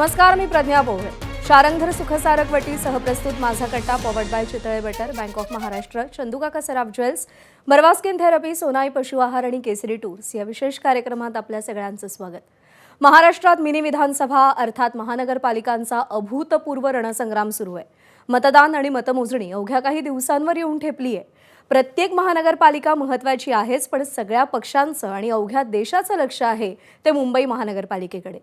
नमस्कार, मी प्रज्ञा बोहरे. शारंगधर सुखसारक वटी सहप्रस्तुत माझा कट्टा powered by Chitale butter, bank of Maharashtra, Chandukaka Saraf jewels, Barva skin therapy, Sonai पशु आहार आणि केसरी टूर्स या विशेष कार्यक्रमात आपल्या सगळ्यांचं स्वागत. महाराष्ट्रात मिनी विधानसभा अर्थात महानगरपालिकांचा अभूतपूर्व रणसंग्राम सुरू आहे. मतदान आणि मतमोजणी अवघ्या काही दिवसांवर येऊन ठेपली आहे. प्रत्येक महानगरपालिका महत्त्वाची आहेच, पण सगळ्या पक्षांचं आणि अवघ्या देशाचं लक्ष आहे ते मुंबई महानगरपालिकेकडे.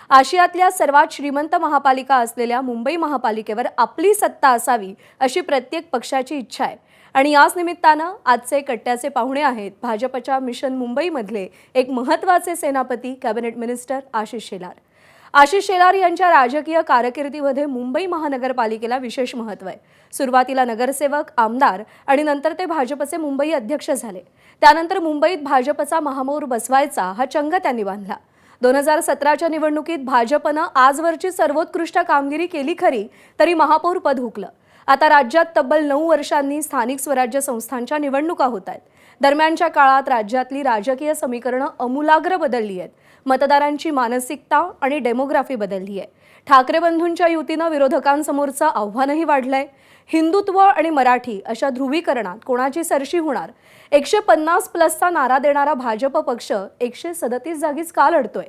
आशियातल्या सर्वात श्रीमंत महापालिका असलेल्या मुंबई महापालिकेवर आपली सत्ता असावी अशी प्रत्येक पक्षाची इच्छा आहे. आणि याच निमित्तानं आजचे कट्ट्याचे पाहुणे आहेत भाजपच्या मिशन मुंबईमधले एक महत्त्वाचे सेनापती, कॅबिनेट मिनिस्टर आशिष शेलार. आशिष शेलार यांच्या राजकीय कारकिर्दीमध्ये मुंबई महानगरपालिकेला विशेष महत्त्व आहे. सुरुवातीला नगरसेवक, आमदार आणि नंतर ते भाजपचे मुंबई अध्यक्ष झाले. त्यानंतर मुंबईत भाजपचा महापौर बसवायचा हा चंग त्यांनी बांधला. 2017च्या निवडणुकीत भाजपनं आजवरची सर्वोत्कृष्ट कामगिरी केली खरी, तरी महापौर पद हुकलं. आता राज्यात तब्बल 9 वर्षांनी स्थानिक स्वराज्य संस्थांच्या निवडणुका होत आहेत. दरम्यानच्या काळात राज्यातली राजकीय समीकरणं अमूलाग्र बदलली आहेत. मतदारांची मानसिकता आणि डेमोग्राफी बदलली आहे. ठाकरे बंधूंच्या युतीनं विरोधकांसमोरचं आव्हानही वाढलंय. हिंदुत्व आणि मराठी अशा ध्रुवीकरणात कोणाची सरशी होणार? 150 प्लसचा नारा देणारा भाजप पक्ष 137 जागीच का लढतोय?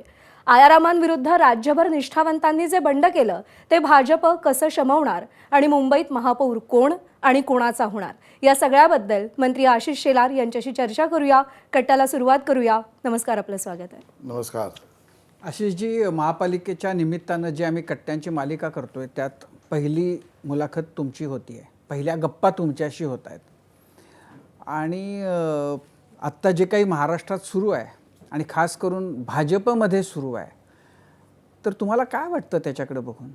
आयारामांविरुद्ध राज्यभर निष्ठावंतांनी जे बंड केलं ते भाजप कसं शमवणार? आणि मुंबईत महापौर कोण आणि कोणाचा होणार? या सगळ्याबद्दल मंत्री आशिष शेलार यांच्याशी चर्चा करूया. कट्ट्याला सुरुवात करूया. नमस्कार, आपलं स्वागत आहे. नमस्कार. आशिषजी, महापालिकेच्या निमित्तानं जे आम्ही कट्ट्यांची मालिका करतोय त्यात पहिली मुलाखत तुमची होती आहे. पहिल्या गप्पा तुमच्याशी होत आहेत. आणि आत्ता जे काही महाराष्ट्रात सुरू आहे आणि खास करून भाजपमध्ये सुरू आहे, तर तुम्हाला काय वाटतं त्याच्याकडे बघून?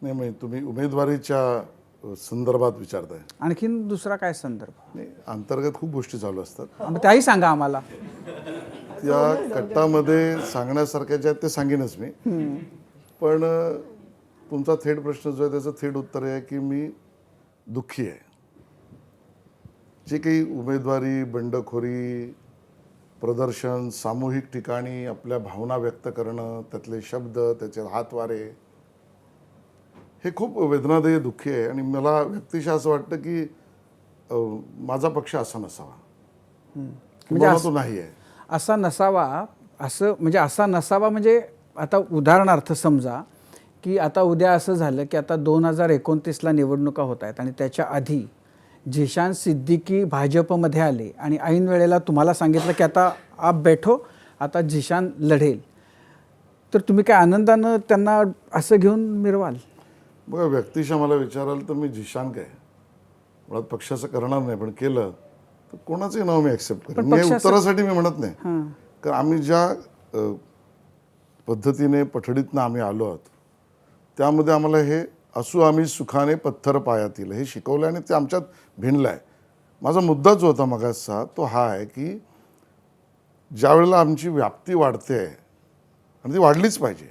नाही, म्हणजे तुम्ही उमेदवारीच्या संदर्भात विचारताय. आणखीन दुसरा काय संदर्भ? नाही, अंतर्गत खूप गोष्टी चालू असतात. मग त्याही सांगा आम्हाला. त्या कट्टामध्ये सांगण्यासारख्या ज्या ते सांगेनच मी. पण तुमचा थेट प्रश्न जो आहे त्याचं थेट उत्तर आहे की मी दुःखी आहे. जे काही उमेदवारी, बंडखोरी, प्रदर्शन, सामूहिक ठिकाणी आपल्या भावना व्यक्त करणं, त्यातले शब्द, त्याचे हातवारे, हे खूप वेदनादायी, दुःखी आहे. आणि मला व्यक्तिशः असं वाटतं की माझा पक्ष असा नसावा. म्हणजे तो नाही आहे. असा नसावा म्हणजे आता उदाहरणार्थ समजा की आता उद्या असं झालं की आता 2029ला निवडणुका होत आहेत आणि त्याच्या आधी झिशान सिद्दीकी भाजपमध्ये आले आणि ऐन वेळेला तुम्हाला सांगितलं की आता आप बैठो, आता झिशान लढेल, तर तुम्ही काय आनंदानं त्यांना असं घेऊन मिरवाल? बघा, व्यक्तिशः मला विचाराल तर मी झिशान काय मुळात पक्षाचं करणार नाही, पण केलं तर कोणाचंही नाव मी ॲक्सेप्ट करेन. मी उत्तरासाठी मी म्हणत नाही. कारण आम्ही ज्या पद्धतीने पठडीतनं आम्ही आलो आहोत त्यामध्ये आम्हाला हे असू आम्ही सुखाने पत्थर पायातील हे शिकवलं आणि ते आमच्यात भिनलं आहे. माझा मुद्दा जो होता मगाचा तो हा आहे की ज्या वेळेला आमची व्याप्ती वाढते आहे आणि ती वाढलीच पाहिजे,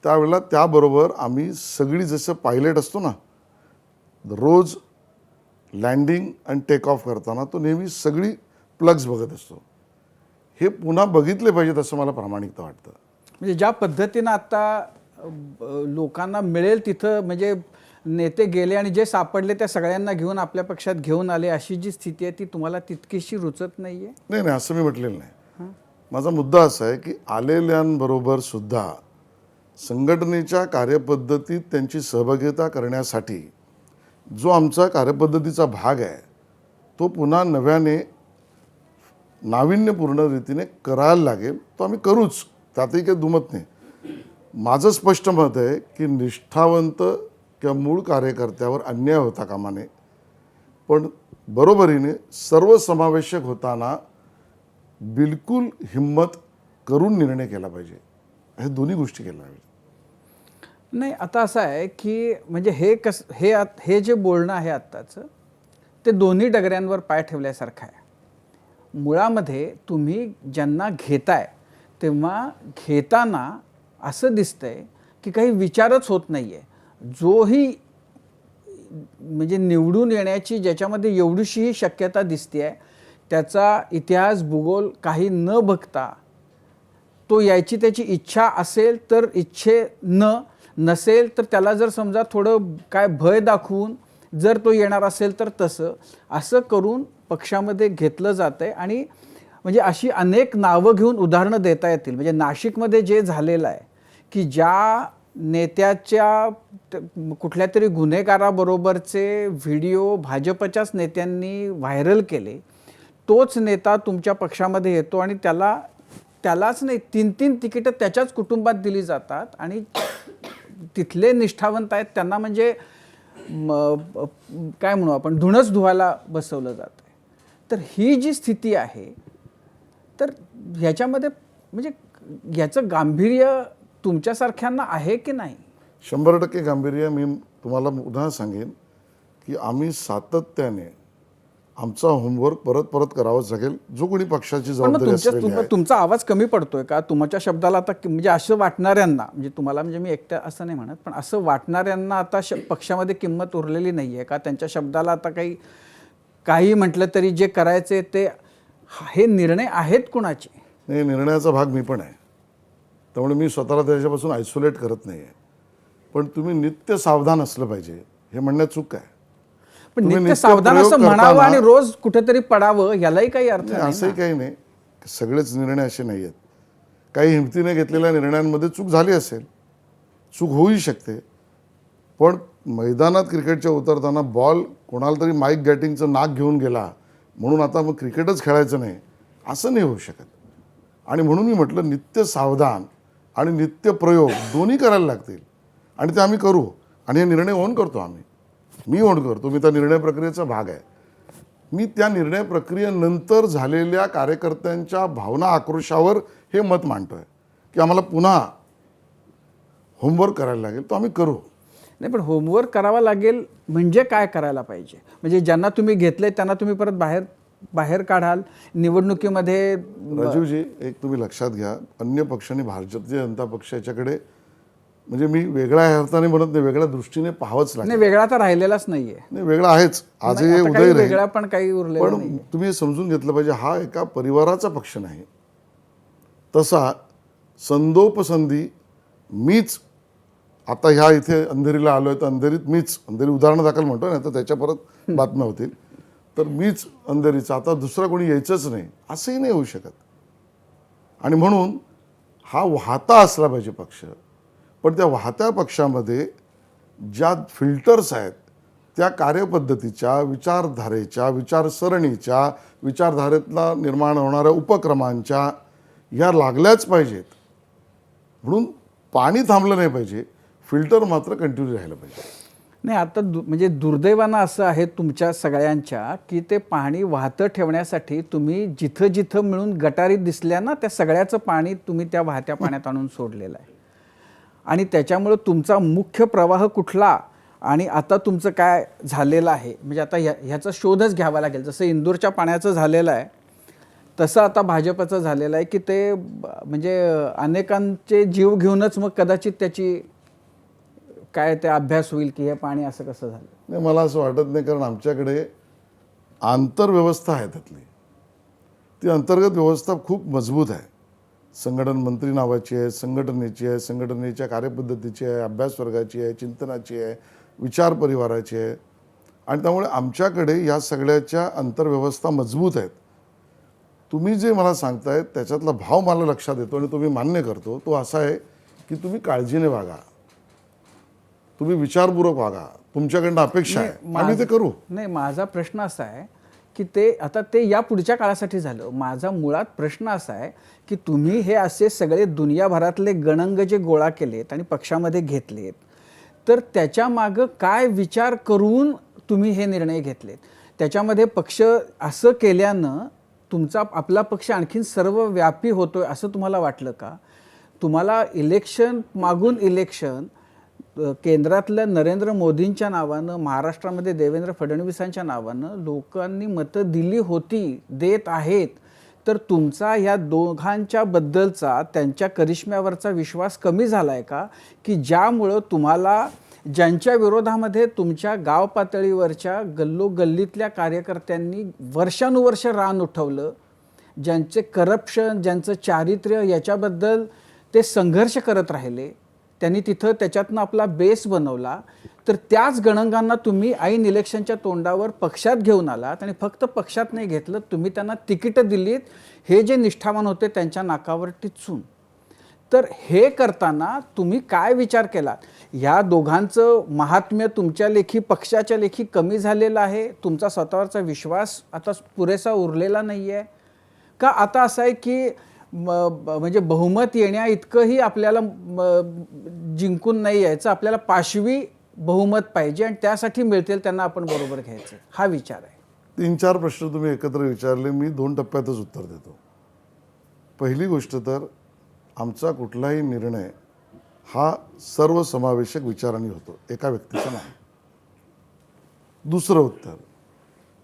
त्यावेळेला त्याबरोबर आम्ही सगळी जसं पायलट असतो ना, रोज लँडिंग आणि टेक ऑफ करताना तो नेहमी सगळी प्लग्स बघत असतो. हे पुन्हा बघितले पाहिजेत असं मला प्रामाणिकता वाटतं. म्हणजे ज्या पद्धतीनं आता लोकांना मिळेल तिथं म्हणजे नेते गेले आणि जे सापडले त्या सगळ्यांना घेऊन आपल्या पक्षात घेऊन आले, अशी जी स्थिती आहे ती तुम्हाला तितकीशी रुचत नाही आहे? नाही, असं मी म्हटलेलं नाही. माझा मुद्दा असा आहे की आलेल्यांबरोबर सुद्धा संघटनेच्या कार्यपद्धतीत त्यांची सहभागिता करण्यासाठी जो आमचा कार्यपद्धतीचा भाग आहे तो पुन्हा नव्याने नाविन्यपूर्ण रीतीने करायला लागेल. तो आम्ही करूच, त्यातही काही दुमत नाही. माझं स्पष्ट मत आहे की निष्ठावंत किंवा मूळ कार्यकर्त्यावर अन्याय होता कामा नये, पण बरोबरीने सर्वसमावेशक होताना बिलकुल हिम्मत करून निर्णय केला पाहिजे. हे दोन्ही गोष्टी केल्या पाहिजे. नाही, आता असं आहे की म्हणजे हे जे बोलणं आहे आत्ताचं ते दोन्ही डगऱ्यांवर पाय ठेवल्यासारखं आहे. मुळामध्ये तुम्ही ज्यांना घेताय तेव्हा घेताना असं दिसतंय की काही विचारच होत नाही आहे. जोही म्हणजे निवडून येण्याची ज्याच्यामध्ये एवढीशीही शक्यता दिसते आहे त्याचा इतिहास, भूगोल काही न बघता तो यायची त्याची इच्छा असेल तर नसेल तर त्याला जर समजा थोडं काय भय दाखवून जर तो येणार असेल तर असं करून पक्षामध्ये घेतलं जातं आहे. आणि म्हणजे अशी अनेक नावं घेऊन उदाहरणं देता येतील. म्हणजे नाशिकमध्ये जे झालेलं आहे की ज्या नेत्याच्या कुठल्या तरी गुन्हेगाराबरोबरचे व्हिडिओ भाजपच्याच नेत्यांनी व्हायरल केले, तोच नेता तुमच्या पक्षामध्ये येतो आणि त्यालाच नाही 3-3 तिकीटं त्याच्याच कुटुंबात दिली जातात आणि तिथले निष्ठावंत आहेत त्यांना म्हणजे काय म्हणू आपण धुणच धुवायला बसवलं जातं. तर ही जी स्थिती आहे तर ह्याच्यामध्ये म्हणजे याचं गांभीर्य तुमच्यासारख्यांना आहे की नाही? 100% गांभीर्य. मी तुम्हाला पुन्हा सांगेन की आम्ही सातत्याने आमचा होमवर्क परत करावं लागेल. जो कोणी पक्षाची पण मग जबाबदारी असलेली आहे. तुमचा आवाज कमी पडतोय का तुमच्या शब्दाला आता? म्हणजे असं वाटणाऱ्यांना, म्हणजे तुम्हाला म्हणजे मी एकट्या असं नाही म्हणत, पण असं वाटणाऱ्यांना आता पक्षामध्ये किंमत उरलेली नाही आहे का? त्यांच्या शब्दाला आता काही म्हटलं तरी जे करायचे ते हे निर्णय आहेत कुणाचे? नाही, निर्णयाचा भाग मी पण आहे. त्यामुळे मी स्वतःला त्याच्यापासून आयसोलेट करत नाही आहे. पण तुम्ही नित्य सावधान असलं पाहिजे हे म्हणण्यात चूक आहे. पण तुम्ही नित्य सावधान प्रयोग असं म्हणावं करताना- आणि रोज कुठेतरी पडावं यालाही काही अर्थ नाही, नाही असंही ना. काही नाही. सगळेच निर्णय असे नाही आहेत. काही हिमतीने घेतलेल्या निर्णयांमध्ये चूक झाली असेल, चूक होऊही शकते. पण मैदानात क्रिकेटच्या उतरताना बॉल कोणाला तरी माईक गॅटिंगचं नाक घेऊन गेला म्हणून आता मग क्रिकेटच खेळायचं नाही असं नाही होऊ शकत. आणि म्हणून मी म्हटलं नित्य सावधान आणि नित्य प्रयोग दोन्ही करायला लागतील आणि ते आम्ही करू. आणि हे निर्णय ओन करतो आम्ही. मी ओन करतो. मी त्या निर्णय प्रक्रियेचा भाग आहे. मी त्या निर्णय प्रक्रियेनंतर झालेल्या कार्यकर्त्यांच्या भावना आक्रोशावर हे मत मांडतोय की आम्हाला पुन्हा होमवर्क करायला लागेल. तो आम्ही करू. नाही, पण होमवर्क करावा लागेल म्हणजे काय करायला पाहिजे? म्हणजे ज्यांना तुम्ही घेतले त्यांना तुम्ही परत बाहेर काढाल निवडणुकीमध्ये? राजीवजी, एक तुम्ही लक्षात घ्या, अन्य पक्षांनी भारतीय जनता पक्ष याच्याकडे म्हणजे मी वेगळ्या अर्थाने म्हणत नाही, वेगळ्या दृष्टीने पाहावंच लागेल. नाही, वेगळा तर राहिलेलाच नाहीये. नाही, वेगळा आहेच. आजही नाही, हे आता काही उदय वेगळा राहील. पण काही उरलेला पण नाही. तुम्ही हे समजून घेतलं पाहिजे, हा एका परिवाराचा पक्ष नाही. तसा संदोपसंधी मीच आता ह्या इथे अंधेरीला आलोय तर अंधेरीत मीच, अंधेरी उदाहरण दाखल म्हणतो ना, तर त्याच्या परत बातम्या होतील, तर मीच अंधेरीचा, आता दुसरा कोणी यायचंच नाही असंही नाही होऊ शकत. आणि म्हणून हा वाहता असला पाहिजे पक्ष. पण त्या वाहत्या पक्षामध्ये ज्या फिल्टर्स आहेत त्या कार्यपद्धतीच्या, विचारधारेच्या, विचारसरणीच्या, विचारधारेतला निर्माण होणाऱ्या उपक्रमांच्या या लागल्याच पाहिजेत. म्हणून पाणी थांबलं नाही पाहिजे, फिल्टर मात्र कंटिन्यू राहिलं पाहिजे. नाही, आता म्हणजे दुर्दैवानं असं आहे तुमच्या सगळ्यांच्या की ते पाणी वाहतं ठेवण्यासाठी तुम्ही जिथं जिथं मिळून गटारी दिसल्या ना त्या सगळ्याचं पाणी तुम्ही त्या वाहत्या पाण्यात आणून सोडलेलं आहे. आणि त्याच्यामुळं तुमचा मुख्य प्रवाह कुठला आणि आता तुमचं काय झालेलं आहे म्हणजे आता ह्याचा शोधच घ्यावा लागेल. जसं इंदूरच्या पाण्याचं झालेलं आहे तसं आता भाजपचं झालेलं आहे की ते म्हणजे अनेकांचे जीव घेऊनच मग कदाचित त्याची काय ते अभ्यास होईल की हे पाणी असं कसं झालं. नाही, मला असं वाटत नाही. कारण आमच्याकडे आंतरव्यवस्था आहे त्यातली. ती अंतर्गत व्यवस्था खूप मजबूत आहे. संघटन मंत्री नावाची आहे, संघटनेची आहे, संघटनेच्या कार्यपद्धतीची आहे, अभ्यास वर्गाची आहे, चिंतनाची आहे, विचार परिवाराची आहे. आणि त्यामुळे आमच्याकडे या सगळ्याच्या अंतर्व्यवस्था मजबूत आहेत. तुम्ही जे मला सांगताय त्याच्यातला भाव मला लक्षात येतो आणि तो मी मान्य करतो. तो असा आहे की तुम्ही काळजीने वागा, तुम्ही विचारपूर्वक वागा, तुमच्याकडनं अपेक्षा आहे, आम्ही ते करू. नाही, माझा प्रश्न असा आहे की ते या पुढच्या काळासाठी झालं. माझा मुळात प्रश्न असा आहे की तुम्ही हे असे सगळे दुनियाभरातले गणंग जे गोळा केलेत आणि पक्षामध्ये घेतलेत तर त्याच्या मागं काय विचार करून तुम्ही हे निर्णय घेतलेत? त्याच्यामध्ये पक्ष असं केल्यानं आपला पक्ष आणखीन सर्वव्यापी होतोय असं तुम्हाला वाटलं का? तुम्हाला इलेक्शन मागून इलेक्शन केंद्रातल्या नरेंद्र मोदींच्या नावानं, महाराष्ट्रामध्ये देवेंद्र फडणवीसांच्या नावानं लोकांनी मतं दिली होती, देत आहेत. तर तुमचा या दोघांच्या बद्दलचा त्यांच्या करिश्म्यावरचा विश्वास कमी झाला आहे का? की ज्यामुळं तुम्हाला ज्यांच्या विरोधामध्ये तुमच्या गाव पातळीवरच्या गल्लोगल्लीतल्या कार्यकर्त्यांनी वर्षानुवर्ष रान उठवलं ज्यांचे करप्शन, ज्यांचं चारित्र्य, याच्याबद्दल ते संघर्ष करत राहिले, त्यांनी तिथं त्याच्यातनं आपला बेस बनवला, तर त्याच गणंगांना तुम्ही ऐन इलेक्शनच्या तोंडावर पक्षात घेऊन आलात आणि फक्त पक्षात नाही घेतलं, तुम्ही त्यांना तिकीटं दिलीत, हे जे निष्ठावान होते त्यांच्या नाकावर टिचून. तर हे करताना तुम्ही काय विचार केलात? ह्या दोघांचं महात्म्य तुमच्या लेखी, पक्षाच्या लेखी कमी झालेलं आहे? तुमचा स्वतःवरचा विश्वास आता पुरेसा उरलेला नाही आहे का? आता असं आहे की म्हणजे बहुमत येण्या इतकंही आपल्याला जिंकून नाही यायचं, आपल्याला पाशवी बहुमत पाहिजे आणि त्यासाठी मिळतील त्यांना आपण बरोबर घ्यायचं, हा विचार आहे. 3-4 प्रश्न तुम्ही एकत्र विचारले, मी 2 टप्प्यातच उत्तर देतो. पहिली गोष्ट तर आमचा कुठलाही निर्णय हा सर्वसमावेशक विचारांनी होतो, एका व्यक्तीचा नाही. दुसरं उत्तर,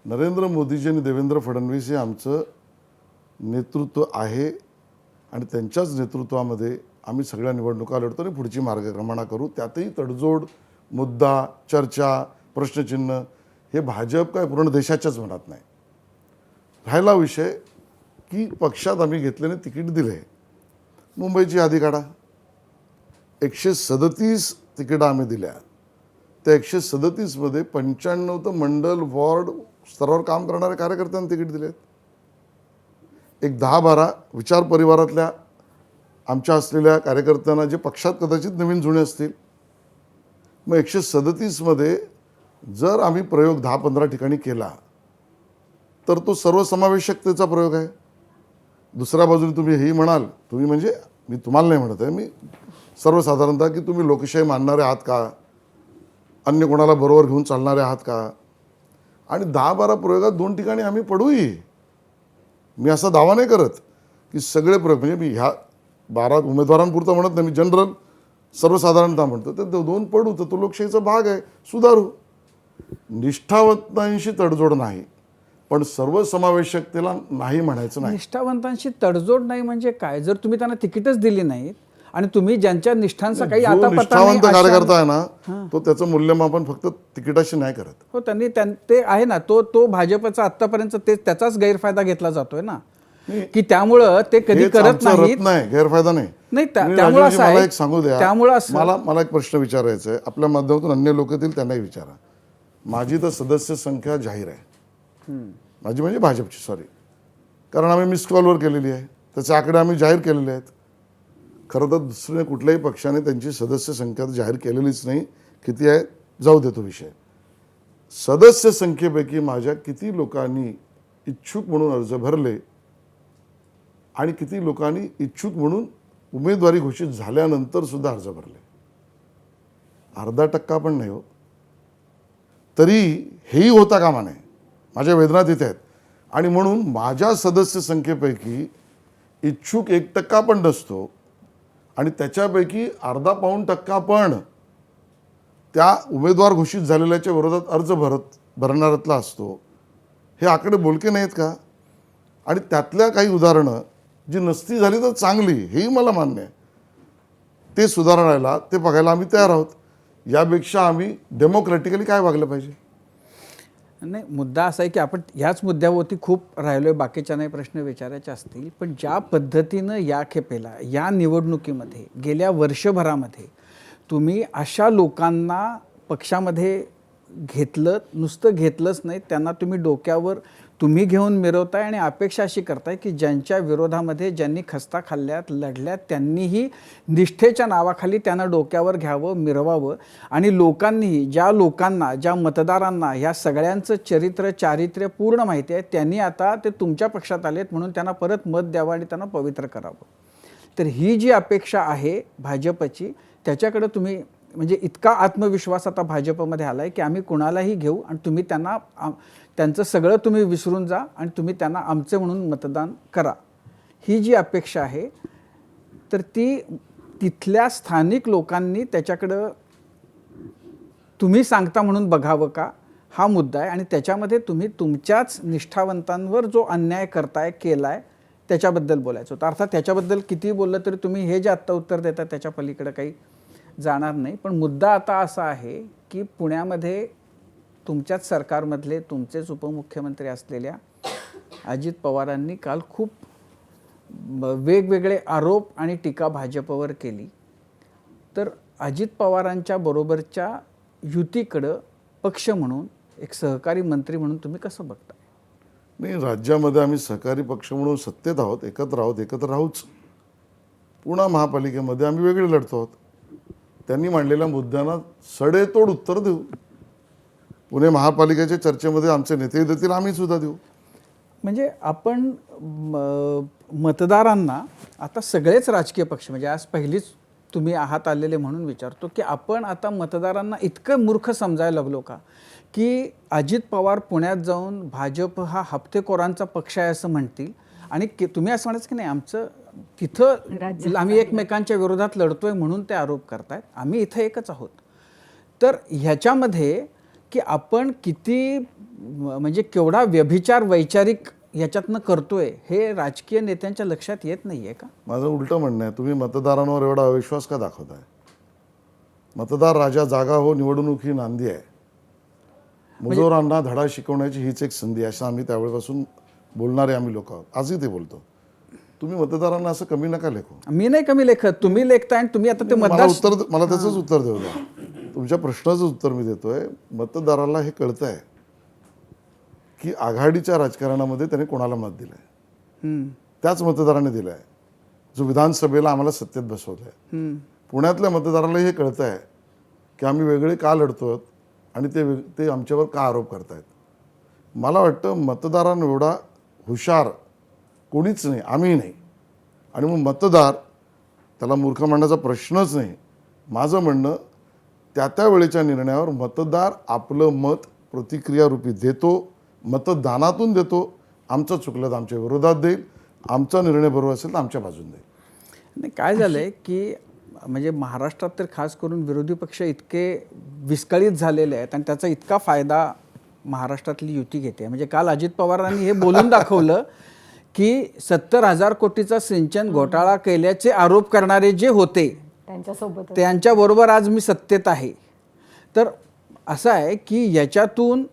नरेंद्र मोदीजी आणि देवेंद्र फडणवीस हे आमचं नेतृत्व आहे आणि त्यांच्याच नेतृत्वामध्ये आम्ही सगळ्या निवडणुका लढतो आणि पुढची मार्गक्रमणा करू. त्यातही तडजोड, मुद्दा, चर्चा, प्रश्नचिन्ह हे भाजप काय पूर्ण देशाच्याच मनात नाही. राहिला विषय की पक्षात आम्ही घेतल्याने तिकीट दिले. मुंबईची यादी काढा, 137 तिकीटं आम्ही दिल्या. त्या 137मध्ये 95 तर मंडल, वॉर्ड स्तरावर काम करणाऱ्या कार्यकर्त्यांना तिकीट दिलेत. एक 10-12 विचार परिवारातल्या आमच्या असलेल्या कार्यकर्त्यांना, जे पक्षात कदाचित नवीन जुने असतील. मग 137मध्ये जर आम्ही प्रयोग 10-15 ठिकाणी केला तर तो सर्वसमावेशकतेचा प्रयोग आहे. दुसऱ्या बाजूने तुम्ही हेही म्हणाल, तुम्ही म्हणजे मी तुम्हाला नाही म्हणत आहे, मी सर्वसाधारणतः, की तुम्ही लोकशाही मानणारे आहात का, अन्य कोणाला बरोबर घेऊन चालणारे आहात का? आणि 10-12 प्रयोगात 2 ठिकाणी आम्ही पडूही. मी असा दावा नाही करत की सगळे प्रयोग, म्हणजे मी ह्या 12 उमेदवारांपुरतं म्हणत नाही, मी जनरल सर्वसाधारणतः म्हणतो, ते 2 पडू तर तो लोकशाहीचा भाग आहे, सुधारू. निष्ठावंतांशी तडजोड नाही, पण सर्वसमावेशकतेला नाही म्हणायचं नाही. निष्ठावंतांशी तडजोड नाही म्हणजे काय? जर तुम्ही त्यांना तिकीटच दिली नाहीत आणि तुम्ही ज्यांच्या निष्ठांचा काही जो आता पत्ता नाही, निष्ठावंत अशा- कार्यकर्ता आहे ना, तो त्याचं मूल्यमापन फक्त तिकिटाशी नाही करत. हो, त्यांनी ते आहे ना, तो भाजपचा आतापर्यंत त्याचाच गैरफायदा घेतला जातोय ना, की त्यामुळं ते कधी हेच करत आमचा नाहीत. रत्न आहे, गैरफायदा नाही. नाही, तुम्ही त्यामुळं राजूजी, असं आहे, मला एक सांगू द्या, त्यामुळं असं- मला एक प्रश्न विचारायचा आहे. आपल्या माध्यमातून अन्य लोक येतील त्यांनाही विचारा. माझी तर सदस्य संख्या जाहीर आहे, माझी म्हणजे भाजपची, सॉरी, कारण आम्ही मिस कॉलवर केलेली आहे, त्याचे आकडे आम्ही जाहीर केलेले आहेत. खरं तर दुसऱ्या कुठल्याही पक्षाने त्यांची सदस्य संख्या जाहीर केलेलीच नाही. किती आहे जाऊ देतो विषय. सदस्य संख्येपैकी माझ्या किती लोकांनी इच्छुक म्हणून अर्ज भरले आणि किती लोकांनी इच्छुक म्हणून उमेदवारी घोषित झाल्यानंतर सुद्धा अर्ज भरले? 0.5% पण नाही हो. तरी हेही होता कामा नये. माझ्या वेदना तिथे आहेत. आणि म्हणून माझ्या सदस्य संख्येपैकी इच्छुक 1% पण नसतो आणि त्याच्यापैकी 0.25% पण त्या उमेदवार घोषित झालेल्याच्या विरोधात अर्ज भरणाऱ्यातला असतो. हे आकडे बोलके नाहीत का? आणि त्यातल्या काही उदाहरणं जी नसती झाली तर चांगली, हेही मला मान्य आहे. ते सुधारायला, ते बघायला आम्ही तयार आहोत. यापेक्षा आम्ही डेमोक्रॅटिकली काय वागलं पाहिजे? नाही, मुद्दा असा आहे की आपण ह्याच मुद्द्यावरती खूप राहिलोय, बाकीच्या नाही प्रश्न विचारायचे असतील, पण ज्या पद्धतीनं या खेपेला, या निवडणुकीमध्ये, गेल्या वर्षभरामध्ये तुम्ही अशा लोकांना पक्षामध्ये घेतलं, नुसतं घेतलंच नाही, त्यांना तुम्ही डोक्यावर तुम्ही घेऊन मिरवताय आणि अपेक्षा अशी करताय की ज्यांच्या विरोधामध्ये ज्यांनी खस्ता खाल्ल्यात, लढल्यात, त्यांनीही निष्ठेच्या नावाखाली त्यांना डोक्यावर घ्यावं, मिरवावं. आणि लोकांनीही, ज्या लोकांना, ज्या मतदारांना ह्या सगळ्यांचं चरित्र, चारित्र्य पूर्ण माहिती आहे, त्यांनी आता ते तुमच्या पक्षात आलेत म्हणून त्यांना परत मत द्यावं आणि त्यांना पवित्र करावं. तर ही जी अपेक्षा आहे भाजपची, त्याच्याकडे तुम्ही, म्हणजे इतका आत्मविश्वास आता भाजपमध्ये आला आहे की आम्ही कुणालाही घेऊ आणि तुम्ही त्यांचं सगळं तुम्ही विसरून जा आणि तुम्ही त्यांना आमचे म्हणून मतदान करा. ही जी अपेक्षा आहे, तर ती तिथल्या स्थानिक लोकांनी त्याच्याकडं तुम्ही सांगता म्हणून बघावं का, हा मुद्दा आहे. आणि त्याच्यामध्ये तुम्ही तुमच्याच निष्ठावंतांवर जो अन्याय करताय, केलाय, त्याच्याबद्दल बोलायचं होतं. अर्थात त्याच्याबद्दल कितीही बोललं तरी तुम्ही हे जे आत्ता उत्तर देता त्याच्या पलीकडे काही जाणार नाही. पण मुद्दा आता असा आहे की पुण्यामध्ये तुमच्याच सरकारमधले, तुमचेच उपमुख्यमंत्री असलेल्या अजित पवारांनी काल खूप वेगवेगळे आरोप आणि टीका भाजपवर केली. तर अजित पवारांच्या बरोबरच्या युतीकडं पक्ष म्हणून एक सहकारी मंत्री म्हणून तुम्ही कसं बघता? नाही, राज्यामध्ये आम्ही सहकारी पक्ष म्हणून सत्तेत आहोत, एकत्र राहूच. पुणा महापालिकेमध्ये आम्ही वेगळे लढतो आहोत. त्यांनी मांडलेल्या मुद्द्यांना सडेतोड उत्तर देऊ. पुणे महापालिकेच्या चर्चेमध्ये आमचे नेते देतील, आम्ही सुद्धा देऊ. म्हणजे आपण मतदारांना आता सगळेच राजकीय पक्ष, म्हणजे आज पहिलीच तुम्ही आहात आलेले म्हणून विचारतो, की आपण आता मतदारांना इतकं मूर्ख समजायला लागलो का, की अजित पवार पुण्यात जाऊन भाजप हा हप्तेखोरांचा पक्ष आहे असं म्हणतील आणि तुम्ही असं म्हणायचं की नाही आमचं तिथं आम्ही एकमेकांच्या विरोधात लढतोय म्हणून ते आरोप करतायत, आम्ही इथं एकच आहोत. तर ह्याच्यामध्ये की आपण किती म्हणजे केवढा व्यभिचार वैचारिक ह्याच्यातनं करतोय हे राजकीय नेत्यांच्या लक्षात येत नाहीये का? माझं उलटं म्हणणं आहे, तुम्ही मतदारांवर एवढा अविश्वास का दाखवताय? मतदार राजा जागा हो, निवडणूक ही नांदी आहे. मुजोरांना धडा शिकवण्याची हीच एक संधी आहे, असं आम्ही त्यावेळेपासून बोलणारे आम्ही लोक आहोत. आजही ते बोलतो. तुम्ही मतदारांना असं कमी नका लेखू. मी नाही कमी लेखत, तुम्ही लेखताय आणि तुम्ही आता ते मला मतदार मला त्याचंच उत्तर देऊ द्या. तुमच्या प्रश्नाचं उत्तर मी देतोय. मतदाराला हे कळतं आहे की आघाडीच्या राजकारणामध्ये त्याने कोणाला मत दिलंय, त्याच मतदाराने दिलंय जो विधानसभेला आम्हाला सत्तेत बसवलंय. पुण्यातल्या मतदाराला हे कळतं आहे की आम्ही वेगळे का लढतोय आणि ते आमच्यावर का आरोप करतायत. मला वाटतं मतदारांना एवढा हुशार कोणीच नाही, आम्ही नाही. आणि मग मतदार त्याला मूर्ख म्हणण्याचा प्रश्नच नाही. माझं म्हणणं, त्या वेळेच्या निर्णयावर मतदार आपलं मत प्रतिक्रियारूपी देतो, मतदानातून देतो. आमचं चुकलं तर आमच्या विरोधात देईल, आमचा निर्णय बरोबर असेल तर आमच्या बाजून देईल. नाही, काय झालंय की म्हणजे महाराष्ट्रात तर खास करून विरोधी पक्ष इतके विस्कळीत झालेले आहेत आणि त्याचा इतका फायदा महाराष्ट्रातली युती घेते. म्हणजे काल अजित पवारांनी हे बोलून दाखवलं की 70,000 कोटीचा सिंचन घोटाळा केल्याचे आरोप करणारे जे होते त्यांच्याबरोबर आज मी सत्तेत आहे. तर असं आहे की याच्यातून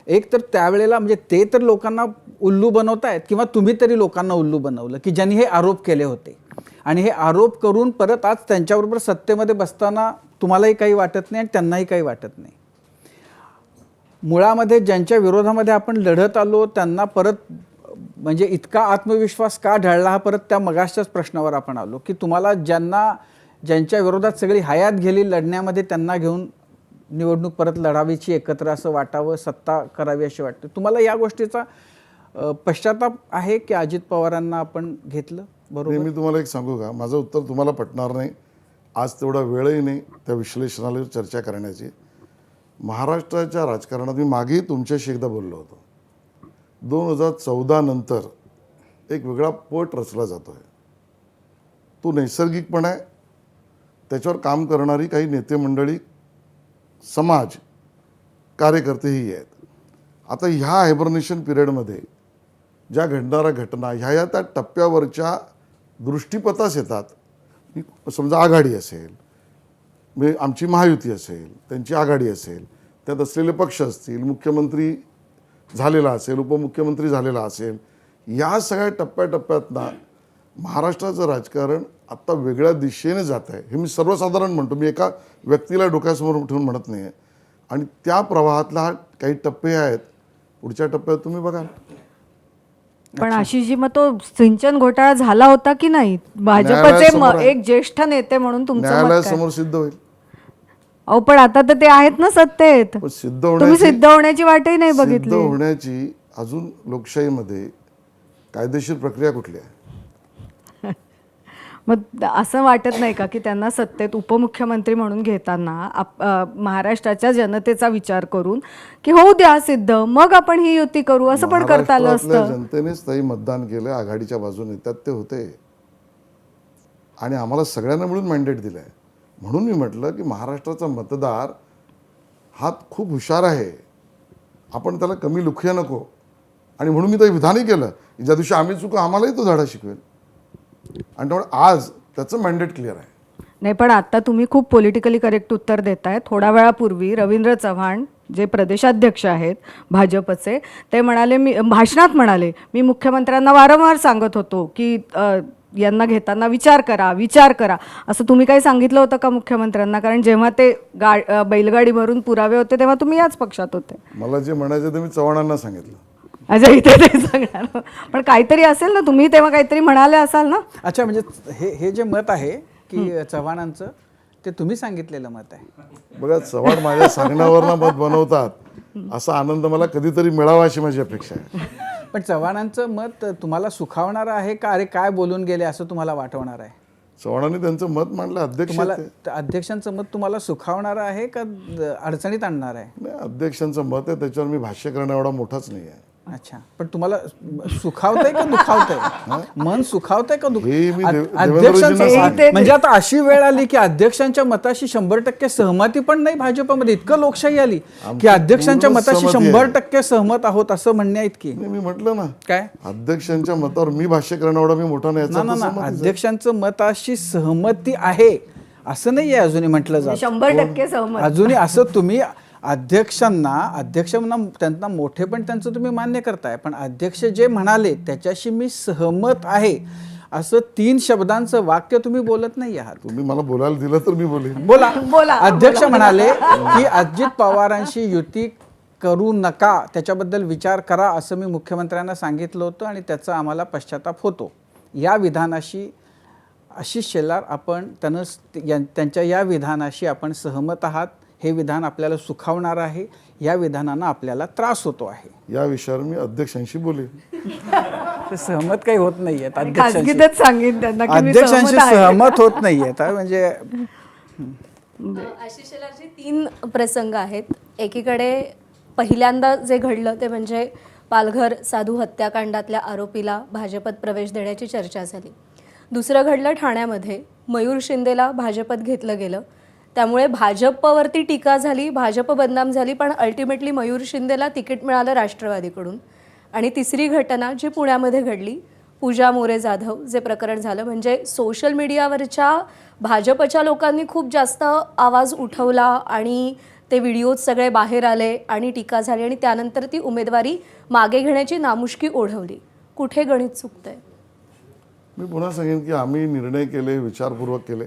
एक तर त्यावेळेला म्हणजे ते तर लोकांना उल्लू बनवतायत किंवा तुम्ही तरी लोकांना उल्लू बनवलं की ज्यांनी हे आरोप केले होते आणि हे आरोप करून परत आज त्यांच्याबरोबर सत्तेमध्ये बसताना तुम्हालाही काही वाटत नाही आणि त्यांनाही काही वाटत नाही. मुळामध्ये ज्यांच्या विरोधामध्ये आपण लढत आलो त्यांना परत म्हणजे इतका आत्मविश्वास का ढळला हा परत त्या मगाशच्याच प्रश्नावर आपण आलो की तुम्हाला ज्यांच्या विरोधात सगळी हयात गेली लढण्यामध्ये त्यांना घेऊन निवडणूक परत लढावीची एकत्र असं वाटावं, सत्ता करावी अशी वाटते. तुम्हाला या गोष्टीचा पश्चाताप आहे की अजित पवारांना आपण घेतलं बरोबर? मी तुम्हाला एक सांगू का, माझं उत्तर तुम्हाला पटणार नाही. आज तेवढा वेळही नाही त्या विश्लेषणावर चर्चा करण्याची. महाराष्ट्राच्या राजकारणात मी मागेही तुमच्याशी एकदा बोललो होतो. 2014 नंतर एक वेगळा पट रचला जातो आहे. तो नैसर्गिक पण आहे. त्याच्यावर काम करणारी काही नेते मंडळी, समाज, कार्यकर्तेही आहेत. आता ह्या हायबर्नेशन पिरियडमध्ये ज्या घडणाऱ्या घटना ह्या त्या टप्प्यावरच्या दृष्टीपथास येतात. समजा आघाडी असेल, म्हणजे आमची महायुती असेल, त्यांची आघाडी असेल, त्यात असलेले पक्ष असतील, मुख्यमंत्री झालेला असेल, उपमुख्यमंत्री झालेला असेल, या सगळ्या टप्प्याटप्प्यातनं महाराष्ट्राचं राजकारण आत्ता वेगळ्या दिशेने जात आहे. हे मी सर्वसाधारण म्हणतो, मी एका व्यक्तीला डोक्यासमोर ठेवून म्हणत नाही आहे. आणि त्या प्रवाहातला हा काही टप्पे आहेत. पुढच्या टप्प्यात तुम्ही बघाल. पण आशिषजी, मग तो सिंचन घोटाळा झाला होता की नाही? भाजपचे एक ज्येष्ठ नेते म्हणून तुमचं मत काय? न्यायालयासमोर सिद्ध होईल. अहो पण आता तर ते आहेत ना सत्तेत. पण तुम्ही सिद्ध होण्याची वाटही नाही सिद्ध बघितली. होण्याची अजून लोकशाहीमध्ये कायदेशीर प्रक्रिया कुठली आहे? मग असं वाटत नाही का की त्यांना सत्तेत उपमुख्यमंत्री म्हणून घेताना महाराष्ट्राच्या जनतेचा विचार करून की होऊ द्या सिद्ध, मग आपण ही युती करू, असं पण करता आलं महाराष्ट्रातल्या असतं? जनतेनेच ताई मतदान केलं, आघाडीच्या बाजूने त्यात ते होते आणि आम्हाला सगळ्यांना मिळून मॅन्डेट दिलंय. म्हणून मी म्हटलं की महाराष्ट्राचा मतदार हा खूप हुशार आहे, आपण त्याला कमी लुखया नको. आणि म्हणून मी ते विधानही केलं, ज्या दिवशी आम्ही चुकू आम्हालाही तो धडा शिकवेल. आणि त्यामुळे आज त्याचं मॅन्डेट क्लिअर आहे. नाही, पण आता तुम्ही खूप पॉलिटिकली करेक्ट उत्तर देताय. थोड्या वेळापूर्वी रवींद्र चव्हाण जे प्रदेशाध्यक्ष आहेत भाजपचे, ते म्हणाले, मी भाषणात म्हणाले, मी मुख्यमंत्र्यांना वारंवार सांगत होतो की यांना घेताना विचार करा. असं तुम्ही काही सांगितलं होतं का मुख्यमंत्र्यांना? कारण जेव्हा ते बैलगाडी भरून पुरावे होते तेव्हा तुम्ही याच पक्षात होते. मला जे म्हणायचं ते मी चव्हाणांना सांगितलं. अच्छा, इथे ते सांगणार, पण काहीतरी असेल ना, तुम्ही तेव्हा काहीतरी म्हणाले असाल ना. अच्छा, म्हणजे हे जे मत आहे की चव्हाणांचं, ते तुम्ही सांगितलेलं मत आहे. बघा, चव्हाण माझ्या सांगण्यावरनं मत बनवतात असा आनंद मला कधीतरी मिळावा अशी माझी अपेक्षा आहे. पण चव्हाणांचं मत तुम्हाला सुखावणारं आहे का, अरे काय बोलून गेले असं तुम्हाला वाटवणार आहे? चव्हाणांनी त्यांचं मत मांडलं, अध्यक्ष तुम्हाला आहेत ते. अध्यक्षांचं मत तुम्हाला सुखावणारं आहे का अडचणीत आणणार आहे? नाही, अध्यक्षांचं मत आहे, त्याच्यावर मी भाष्य करणं एवढा मोठाच नाही आहे. अच्छा, पण तुम्हाला सुखावतंय का दुखावतंय? मन सुखावतंय का हे मी अध्यक्षांचं देवेंद्रजींना म्हणजे आता अशी वेळ आली की अध्यक्षांच्या मताशी 100% सहमती पण नाही भाजपमध्ये. इतकं लोकशाही आली की अध्यक्षांच्या पूर्ण मताशी सहमती आहे. 100% सहमत आहोत असं म्हणण्या इतकी. नाही, मी म्हटलं ना, काय अध्यक्षांच्या मतावर मी भाष्य करणं एवढा मी मोठा नाही, याचा ना तर ना सहमतीच आहे. अध्यक्षांचं मताशी सहमती आहे असं नाही आहे अजूनही म्हटलं जात. 100% सहमत. अजूनही असं तुम्ही अध्यक्षांना त्यांना मोठे पण त्यांचं तुम्ही मान्य करताय, पण अध्यक्ष जे म्हणाले त्याच्याशी मी सहमत आहे असं 3 शब्दांचं वाक्य तुम्ही बोलत नाही आहात. तुम्ही मला बोलायला दिलं तर मी बोलेन. बोला. अध्यक्ष म्हणाले की अजित पवारांशी युती करू नका, त्याच्याबद्दल विचार करा असं मी मुख्यमंत्र्यांना सांगितलं होतं आणि त्याचा आम्हाला पश्चाताप होतो. या विधानाशी आशिष शेलार आपण त्यांच्या या विधानाशी आपण सहमत आहात? हे विधान आपल्याला सुखावणार आहे, या विधानानं आपल्याला त्रास होतो आहे. या विषयावर मी अध्यक्षांशी बोलेन. ते सहमत काही होत नाहीयेत खासगीतच सांगेन त्यांना की मी अध्यक्षांशी सहमत आहे. सहमत होत नाहीयेत. म्हणजे आशिष शेलारजी, 3 प्रसंग आहेत. एकीकडे पहिल्यांदा जे घडलं ते म्हणजे पालघर साधू हत्याकांडातल्या आरोपीला भाजपत प्रवेश देण्याची चर्चा झाली. दुसरं घडलं ठाण्यामध्ये, मयूर शिंदेला भाजपत घेतलं गेलं, त्यामुळे भाजपवरती टीका झाली, भाजप बदनाम झाली, पण अल्टिमेटली मयूर शिंदेला तिकीट मिळालं राष्ट्रवादीकडून. आणि तिसरी घटना जी पुण्यामध्ये घडली, पूजा मोरे जाधव जे प्रकरण झालं, म्हणजे सोशल मीडियावरच्या भाजपच्या लोकांनी खूप जास्त आवाज उठवला आणि ते व्हिडिओज सगळे बाहेर आले आणि टीका झाली आणि त्यानंतर ती उमेदवारी मागे घेण्याची नामुष्की ओढवली. कुठे गणित चुकतंय? मी पुन्हा सांगेन की आम्ही निर्णय केले, विचारपूर्वक केले.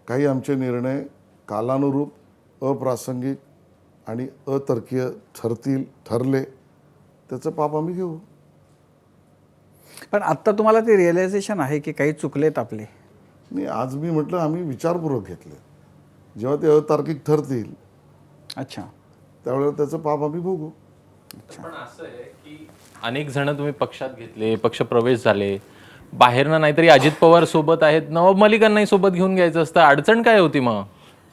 काही आमचे निर्णय कालानुरूप, अप्रासंगिक आणि अतर्कीय ठरले, त्याचं पाप आम्ही घेऊ. पण आत्ता तुम्हाला ते रिअलायझेशन आहे की काही चुकलेत आपले? नाही, आज मी म्हटलं आम्ही विचारपूर्वक घेतले. जेव्हा ते अतार्किक ठरतील अच्छा, त्यावेळेला त्याचं पाप आम्ही भोगू. पण असं आहे की अनेक जण तुम्ही पक्षात घेतले, पक्ष प्रवेश झाले, बाहेरनं नाहीतरी अजित पवार सोबत आहेत, नवाब मलिकांनाही सोबत घेऊन घ्यायचं असतं. अडचण काय होती मग?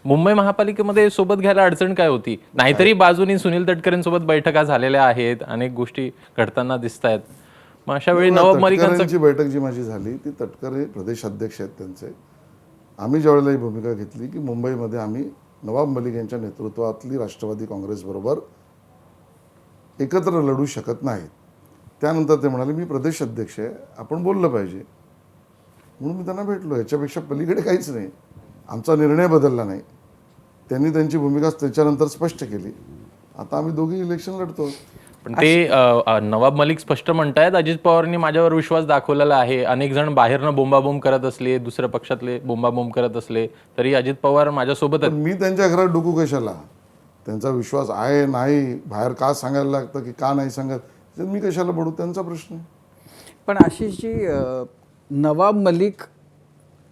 मुंबई महापालिकेमध्ये सोबत घ्यायला अडचण काय होती? नाहीतरी बाजूनी सुनील तटकरेंसोबत बैठका झालेल्या आहेत, अनेक गोष्टी घडताना दिसत आहेत. मग अशा वेळी नवाब मलिकांचं तटकरेंची बैठक जी माझी झाली ती, तटकरे प्रदेश अध्यक्ष आहेत त्यांचे. आम्ही ज्यावेळेला ही भूमिका घेतली की मुंबईमध्ये आम्ही नवाब मलिक यांच्या नेतृत्वातली राष्ट्रवादी काँग्रेसबरोबर एकत्र लढू शकत नाहीत, त्यानंतर ते म्हणाले मी प्रदेश अध्यक्ष आहे, आपण बोललं पाहिजे. म्हणून मी त्यांना भेटलो. याच्यापेक्षा पलीकडे काहीच नाही. आमचा निर्णय बदलला नाही. त्यांनी त्यांची भूमिका त्याच्यानंतर स्पष्ट केली. आता आम्ही दोघी इलेक्शन लढतो. पण ते नवाब मलिक स्पष्ट म्हणतायत अजित पवारांनी माझ्यावर विश्वास दाखवलेला आहे. अनेक जण बाहेरनं बोंबाबोंब करत असले, दुसऱ्या पक्षातले बोंबाबोंब करत असले तरी अजित पवार माझ्यासोबत पण आहेत. मी त्यांच्या घरात डुकू कशाला? त्यांचा विश्वास आहे नाही, बाहेर का सांगायला लागतं की का नाही सांगत, तर मी कशाला पडू, त्यांचा प्रश्न आहे. पण आशिषजी, नवाब मलिक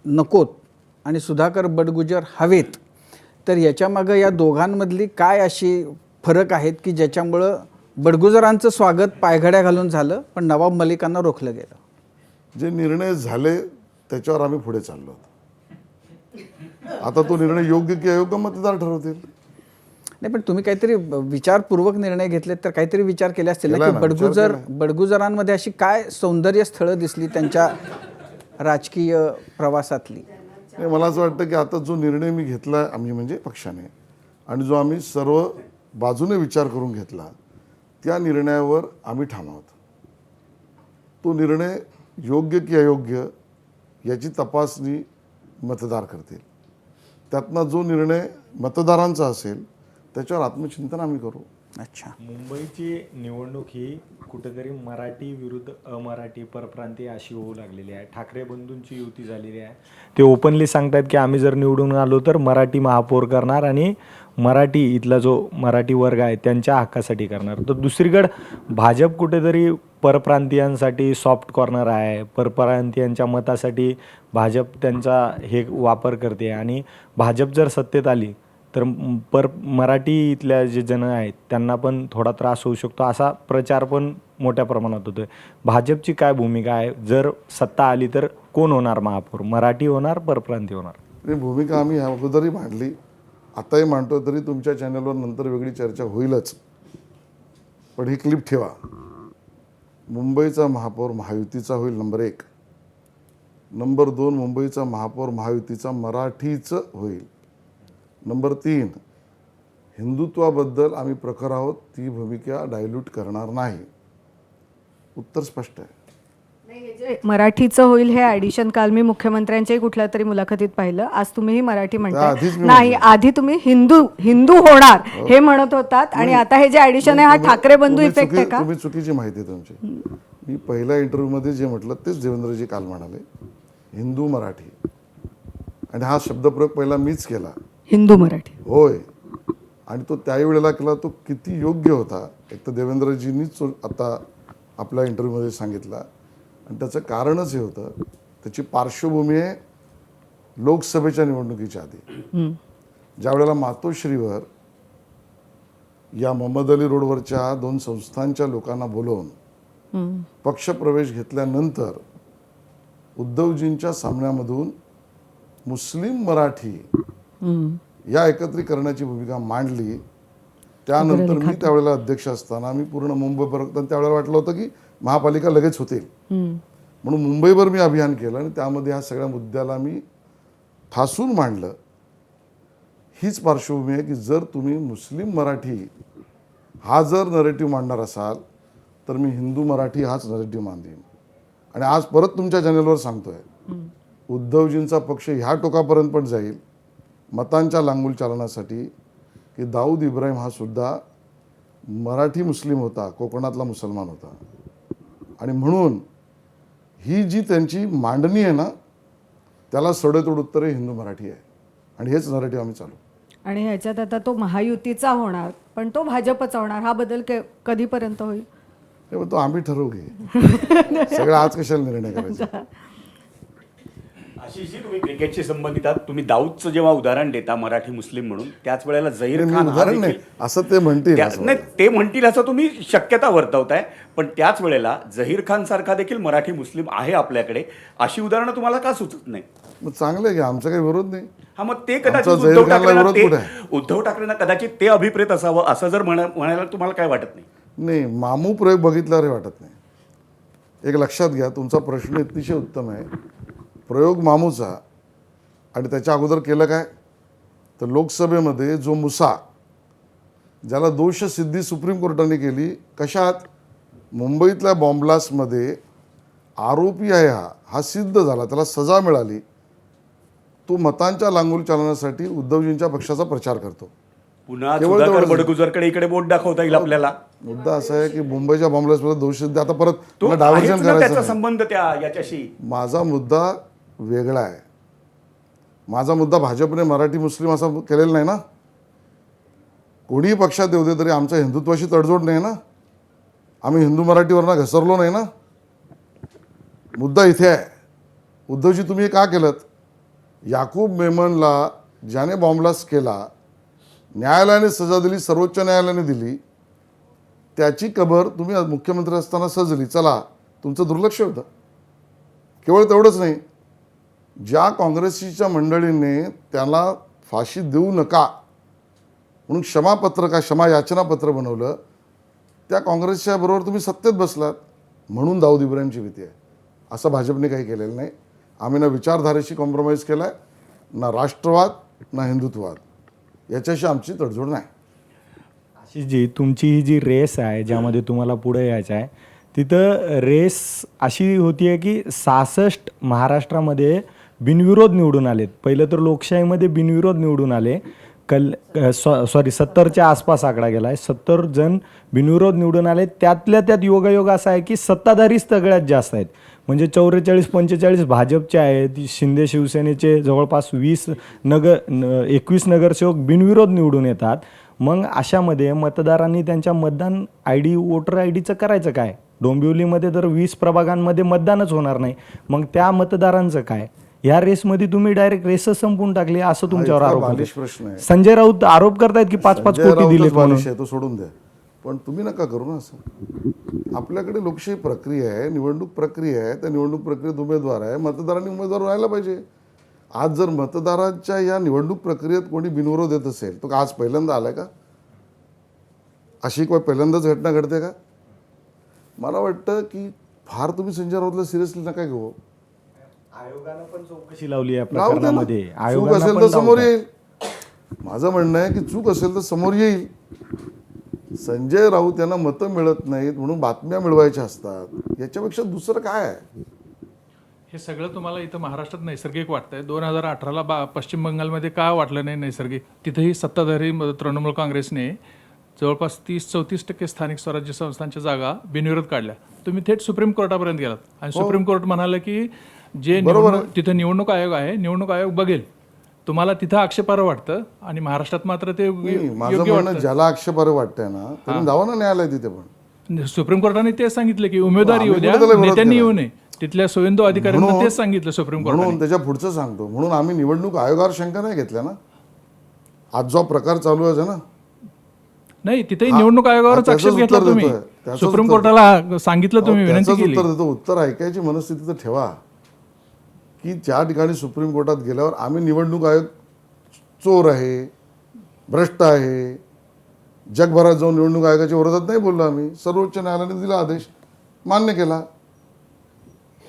नकोत आणि सुधाकर बडगुजर हवेत, तर याच्यामागं या दोघांमधली काय अशी फरक आहेत की ज्याच्यामुळं बडगुजरांचं स्वागत पायघड्या घालून झालं पण नवाब मलिकांना रोखलं गेलं? जे निर्णय झाले त्याच्यावर आम्ही पुढे चाललो आहोत. आता तो निर्णय योग्य की अयोग्य मतदार ठरवतील. नाही, पण तुम्ही काहीतरी विचारपूर्वक निर्णय घेतलेत तर काहीतरी विचार केले असतील ना केला की ना, विचार केला. बडगुजरांमध्ये अशी काय सौंदर्य स्थळं दिसली त्यांच्या राजकीय प्रवासातली? नाही, मला असं वाटतं की आता जो निर्णय मी घेतला आम्ही म्हणजे पक्षाने, आणि जो आम्ही सर्व बाजूने विचार करून घेतला, त्या निर्णयावर आम्ही ठाम आहोत. तो निर्णय योग्य की अयोग्य याची तपासणी मतदार करतील. त्यातनं जो निर्णय मतदारांचा असेल त्याच्यावर आत्मचिंतन आम्ही करू. अच्छा. मुंबईची निवडणूक ही कुठेतरी मराठी विरुद्ध अमराठी परप्रांतीय अशी होऊ लागलेली आहे. ठाकरे बंधूंची युती झालेली आहे. ते ओपनली सांगतात की आम्ही जर निवडून आलो तर मराठी महापौर करणार आणि मराठी इथला जो मराठी वर्ग आहे त्यांच्या हक्कासाठी करणार. तर दुसरीकडं भाजप कुठेतरी परप्रांतीयांसाठी सॉफ्ट कॉर्नर आहे. परप्रांतीयांच्या मतासाठी भाजप त्यांचा हे वापर करते आणि भाजप जर सत्तेत आली तर मराठी इथल्या जे जन आहेत त्यांना पण थोडा त्रास होऊ शकतो असा प्रचार पण मोठ्या प्रमाणात होतोय. भाजपची काय भूमिका आहे? जर सत्ता आली तर कोण होणार महापौर? मराठी होणार, परप्रांतीय होणार? ही भूमिका आम्ही ह्या अगोदरही मांडली, आताही मांडतो. तरी तुमच्या चॅनलवर नंतर वेगळी चर्चा होईलच. पण ही क्लिप ठेवा. मुंबईचा महापौर महायुतीचा होईल, नंबर 1. नंबर 2, मुंबईचा महापौर महायुतीचा मराठीचं होईल. नंबर 3, हिंदुत्वाबद्दल आम्ही प्रखर आहोत, ती भूमिका डायल्यूट करणार नाही. उत्तर स्पष्ट आहे. जे मराठीचं होईल हे ॲडिशन काल मी मुख्यमंत्र्यांच्याही कुठल्या तरी मुलाखतीत पाहिलं. आज तुम्हीही मराठी म्हणताय. आधीच मी नाही, आधी तुम्ही हिंदू होणार हे म्हणत होतात आणि आता हे जे ॲडिशन आहे हा ठाकरे बंधू इफेक्ट आहे का? तुम्ही चुकीची माहिती आहे तुमची. मी पहिल्या इंटरव्ह्यूमध्ये जे म्हटलं तेच देवेंद्रजी काल म्हणाले, हिंदू मराठी. आणि हा शब्दप्रयोग पहिला मीच केला, हिंदू मराठी. होय. आणि तो त्याही वेळेला केला तो किती योग्य होता एक तर देवेंद्रजींनीच आता आपल्या इंटरव्ह्यूमध्ये सांगितला. आणि त्याचं कारणच हे होतं, त्याची पार्श्वभूमी आहे लोकसभेच्या निवडणुकीच्या आधी, ज्या वेळेला मातोश्रीवर या मोहम्मद अली रोडवरच्या 2 संस्थांच्या लोकांना बोलवून पक्षप्रवेश घेतल्यानंतर उद्धवजींच्या सामन्यामधून मुस्लिम मराठी या एकत्रीकरणाची भूमिका मांडली. त्यानंतर मी त्यावेळेला अध्यक्ष असताना मी पूर्ण मुंबईभर त्यावेळेला वाटलं होतं की महापालिका लगेच होतील, म्हणून मुंबईभर मी अभियान केलं आणि त्यामध्ये ह्या सगळ्या मुद्द्याला मी ठासून मांडलं. हीच पार्श्वभूमी आहे की जर तुम्ही मुस्लिम मराठी हा जर नरेटिव्ह मांडणार असाल तर मी हिंदू मराठी हाच नरेटिव्ह मांडेन. आणि आज परत तुमच्या चॅनलवर सांगतोय, उद्धवजींचा पक्ष ह्या टोकापर्यंत पण जाईल मतांच्या लांगुल चालण्यासाठी की दाऊद इब्राहिम हा सुद्धा मराठी मुस्लिम होता, कोकणातला मुसलमान होता. आणि म्हणून ही जी त्यांची मांडणी आहे ना त्याला सडेतोड उत्तरे हिंदू मराठी आहे. आणि हेच नरेटिव्ह आम्ही चालू. आणि ह्याच्यात आता तो महायुतीचा होणार पण तो भाजपचा होणार, हा बदल कधीपर्यंत होईल? तेव्हा तो आम्ही ठरवू घे. सगळं आज कशाला निर्णय करायचा. आशिषजी, तुम्ही क्रिकेटशी संबंधित आहात. तुम्ही दाऊदचं जेव्हा उदाहरण देता मराठी मुस्लिम म्हणून, त्याच वेळेला झहीर मी खान हा उदाहरण नाही, देखील- असं ते म्हणतील असं नाही, ते म्हणतील असं तुम्ही शक्यता वर्तवताय. पण त्याच वेळेला झहीर खान सारखा देखील मराठी मुस्लिम आहे आपल्याकडे. अशी उदाहरणं तुम्हाला का सुचत नाही? मग चांगलं आहे की आमचा काही विरोध नाही. हा, मग ते कदाचित आमचा झहीर खानला विरोध कुठे आहे? उद्धव ठाकरेंना कदाचित ते अभिप्रेत असावं असं जर म्हणायला तुम्हाला काय वाटत नाही? नाही, मामू प्रयोग बघितल्यावर वाटत नाही. एक लक्षात घ्या, तुमचा प्रश्न अतिशय उत्तम आहे. प्रयोग मामूचा आणि त्याच्या अगोदर केलं काय तर लोकसभेमध्ये जो मुसा ज्याला दोषसिद्धी सुप्रीम कोर्टाने केली, कशात? मुंबईतल्या बॉम्बलास्टमध्ये आरोपी आहे हा सिद्ध झाला, त्याला सजा मिळाली. तो मतांच्या लांगुल चालण्यासाठी उद्धवजींच्या पक्षाचा प्रचार करतो. पुन्हा केवळ सुधाकर तेवढंच. बडगुजरकडे इकडे बोट दाखवता येईल आपल्याला. मुद्दा असा आहे की मुंबईच्या बॉम्बलास्टमध्ये दोषसिद्धी आता परत तो मला डायव्हर्जन आहेच ना करायचं त्याचा नाही. संबंध याच्याशी. माझा मुद्दा वेगळा आहे. माझा मुद्दा भाजपने मराठी मुस्लिम असा केलेला नाही ना. कोणीही पक्षात येऊ दे तरी आमच्या हिंदुत्वाशी तडजोड नाही ना. आम्ही हिंदू मराठीवरनं घसरलो नाही ना. मुद्दा इथे आहे. उद्धवजी तुम्ही हे का केलं? याकूब मेमनला ज्याने बॉम्बलास्ट केला, न्यायालयाने सजा दिली, सर्वोच्च न्यायालयाने दिली, त्याची कबर तुम्ही मुख्यमंत्री असताना सजली. चला, तुमचं दुर्लक्ष होतं. केवळ तेवढंच नाही, ज्या काँग्रेसच्या मंडळींनी त्याला फाशी देऊ नका म्हणून क्षमा याचनापत्र बनवलं, त्या काँग्रेसच्या बरोबर तुम्ही सत्तेत बसलात. म्हणून दाऊद इब्राहिमची भीती आहे. असं भाजपने काही केलेलं नाही. आम्ही ना विचारधारेशी कॉम्प्रोमाइज केला आहे, ना राष्ट्रवाद, ना हिंदुत्ववाद, याच्याशी आमची तडजोड नाही. आशिषजी, तुमची ही जी रेस आहे ज्यामध्ये तुम्हाला पुढे यायचं आहे, तिथं रेस अशी होती आहे की 66 महाराष्ट्रामध्ये बिनविरोध निवडून आलेत. पहिलं तर लोकशाहीमध्ये बिनविरोध निवडून आले. सॉरी 70च्या आसपास आकडा गेला आहे. 70 जण बिनविरोध निवडून आले. त्यातल्या त्यात योगायोग असा आहे की सत्ताधारीच सगळ्यात जास्त आहेत. म्हणजे 44-45 भाजपचे आहेत. शिंदे शिवसेनेचे जवळपास 21 नगरसेवक बिनविरोध निवडून येतात. मग अशामध्ये मतदारांनी त्यांच्या मतदान ID वोटर IDचं करायचं काय? डोंबिवलीमध्ये तर 20 प्रभागांमध्ये मतदानच होणार नाही. मग त्या मतदारांचं काय? या रेसमध्ये तुम्ही डायरेक्ट रेसच संपून टाकली असं तुमच्यावर इतका आरोप बालिश होतो. प्रश्न आहे. संजय राऊत आरोप करतायत की 5-5 संजय कोटी राऊतच दिलेत म्हणून. बालिश आहे, तो सोडून द्या. पण तुम्ही नका करू ना असं. आपल्याकडे लोकशाही प्रक्रिया आहे, निवडणूक प्रक्रिया आहे. त्या निवडणूक प्रक्रियेत उमेदवार आहे, मतदारांनी उमेदवार व्हायला पाहिजे. आज जर मतदारांच्या या निवडणूक प्रक्रियेत कोणी बिनविरोध येत असेल तो आज पहिल्यांदा आलाय का? अशी काही पहिल्यांदाच घटना घडते का? मला वाटतं की फार तुम्ही संजय राऊतला सिरियसली नका घेऊ. आयोगानं पण चौकशी लावली आहे राहू दे ना. प्रकरणामध्ये. चूक आयोगानं असेल पण तर समोर लावलं. येईल. माझं म्हणणं आहे की चूक असेल तर समोर येईल. संजय राऊत यांना मतं मिळत नाहीत म्हणून बातम्या मिळवायच्या असतात. याच्यापेक्षा दुसरं काय आहे? हे सगळं तुम्हाला इथं महाराष्ट्रात नैसर्गिक वाटतंय. 2018ला पश्चिम बंगालमध्ये का वाटलं नाही नैसर्गिक? तिथेही सत्ताधारी तृणमूल काँग्रेसने जवळपास 30-34% स्थानिक स्वराज्य संस्थांच्या जागा बिनविरोध काढल्या. तुम्ही थेट सुप्रीम कोर्टापर्यंत गेलात आणि सुप्रीम कोर्ट म्हणाले की जे तिथं निवडणूक आयोग आहे, निवडणूक आयोग बघेल. तुम्हाला तिथं आक्षेपार्ह वाटतं आणि महाराष्ट्रात मात्र ते माझं योग्य म्हणणं वाटतं. ज्याला आक्षेपार्ह वाटतंय ना त्यांनी जावं ना न्यायालय तिथे. पण सुप्रीम कोर्टाने तेच सांगितलं की उमेदवार आम्ही येऊ द्या, कुठे त्याला विरोध नेत्यांनी केला? येऊ नये. तिथल्या सोयींदो अधिकाऱ्यांना म्हणून- तेच सांगितलं सुप्रीम कोर्टाने. म्हणून त्याच्या पुढचं सांगतो. म्हणून आम्ही निवडणूक आयोगावर शंका नाही घेतल्या ना. आज जो प्रकार चालू आहे ना, नाही तिथेही निवडणूक आयोगावरच त्याचंच आक्षेप घेतला उत्तर तुम्ही. देतोय. त्याचंच सुप्रीम उत्तर कोर्टाला सांगितलं तुम्ही, विनंती त्याचंच केली. उत्तर देतो. उत्तर ऐकायची मनस्थिती तर ठेवा की ज्या ठिकाणी सुप्रीम कोर्टात गेल्यावर आम्ही निवडणूक आयोग चोर आहे, भ्रष्ट आहे, जगभरात जाऊन निवडणूक आयोगाच्या विरोधात नाही बोललो आम्ही. सर्वोच्च न्यायालयाने दिला आदेश, मान्य केला.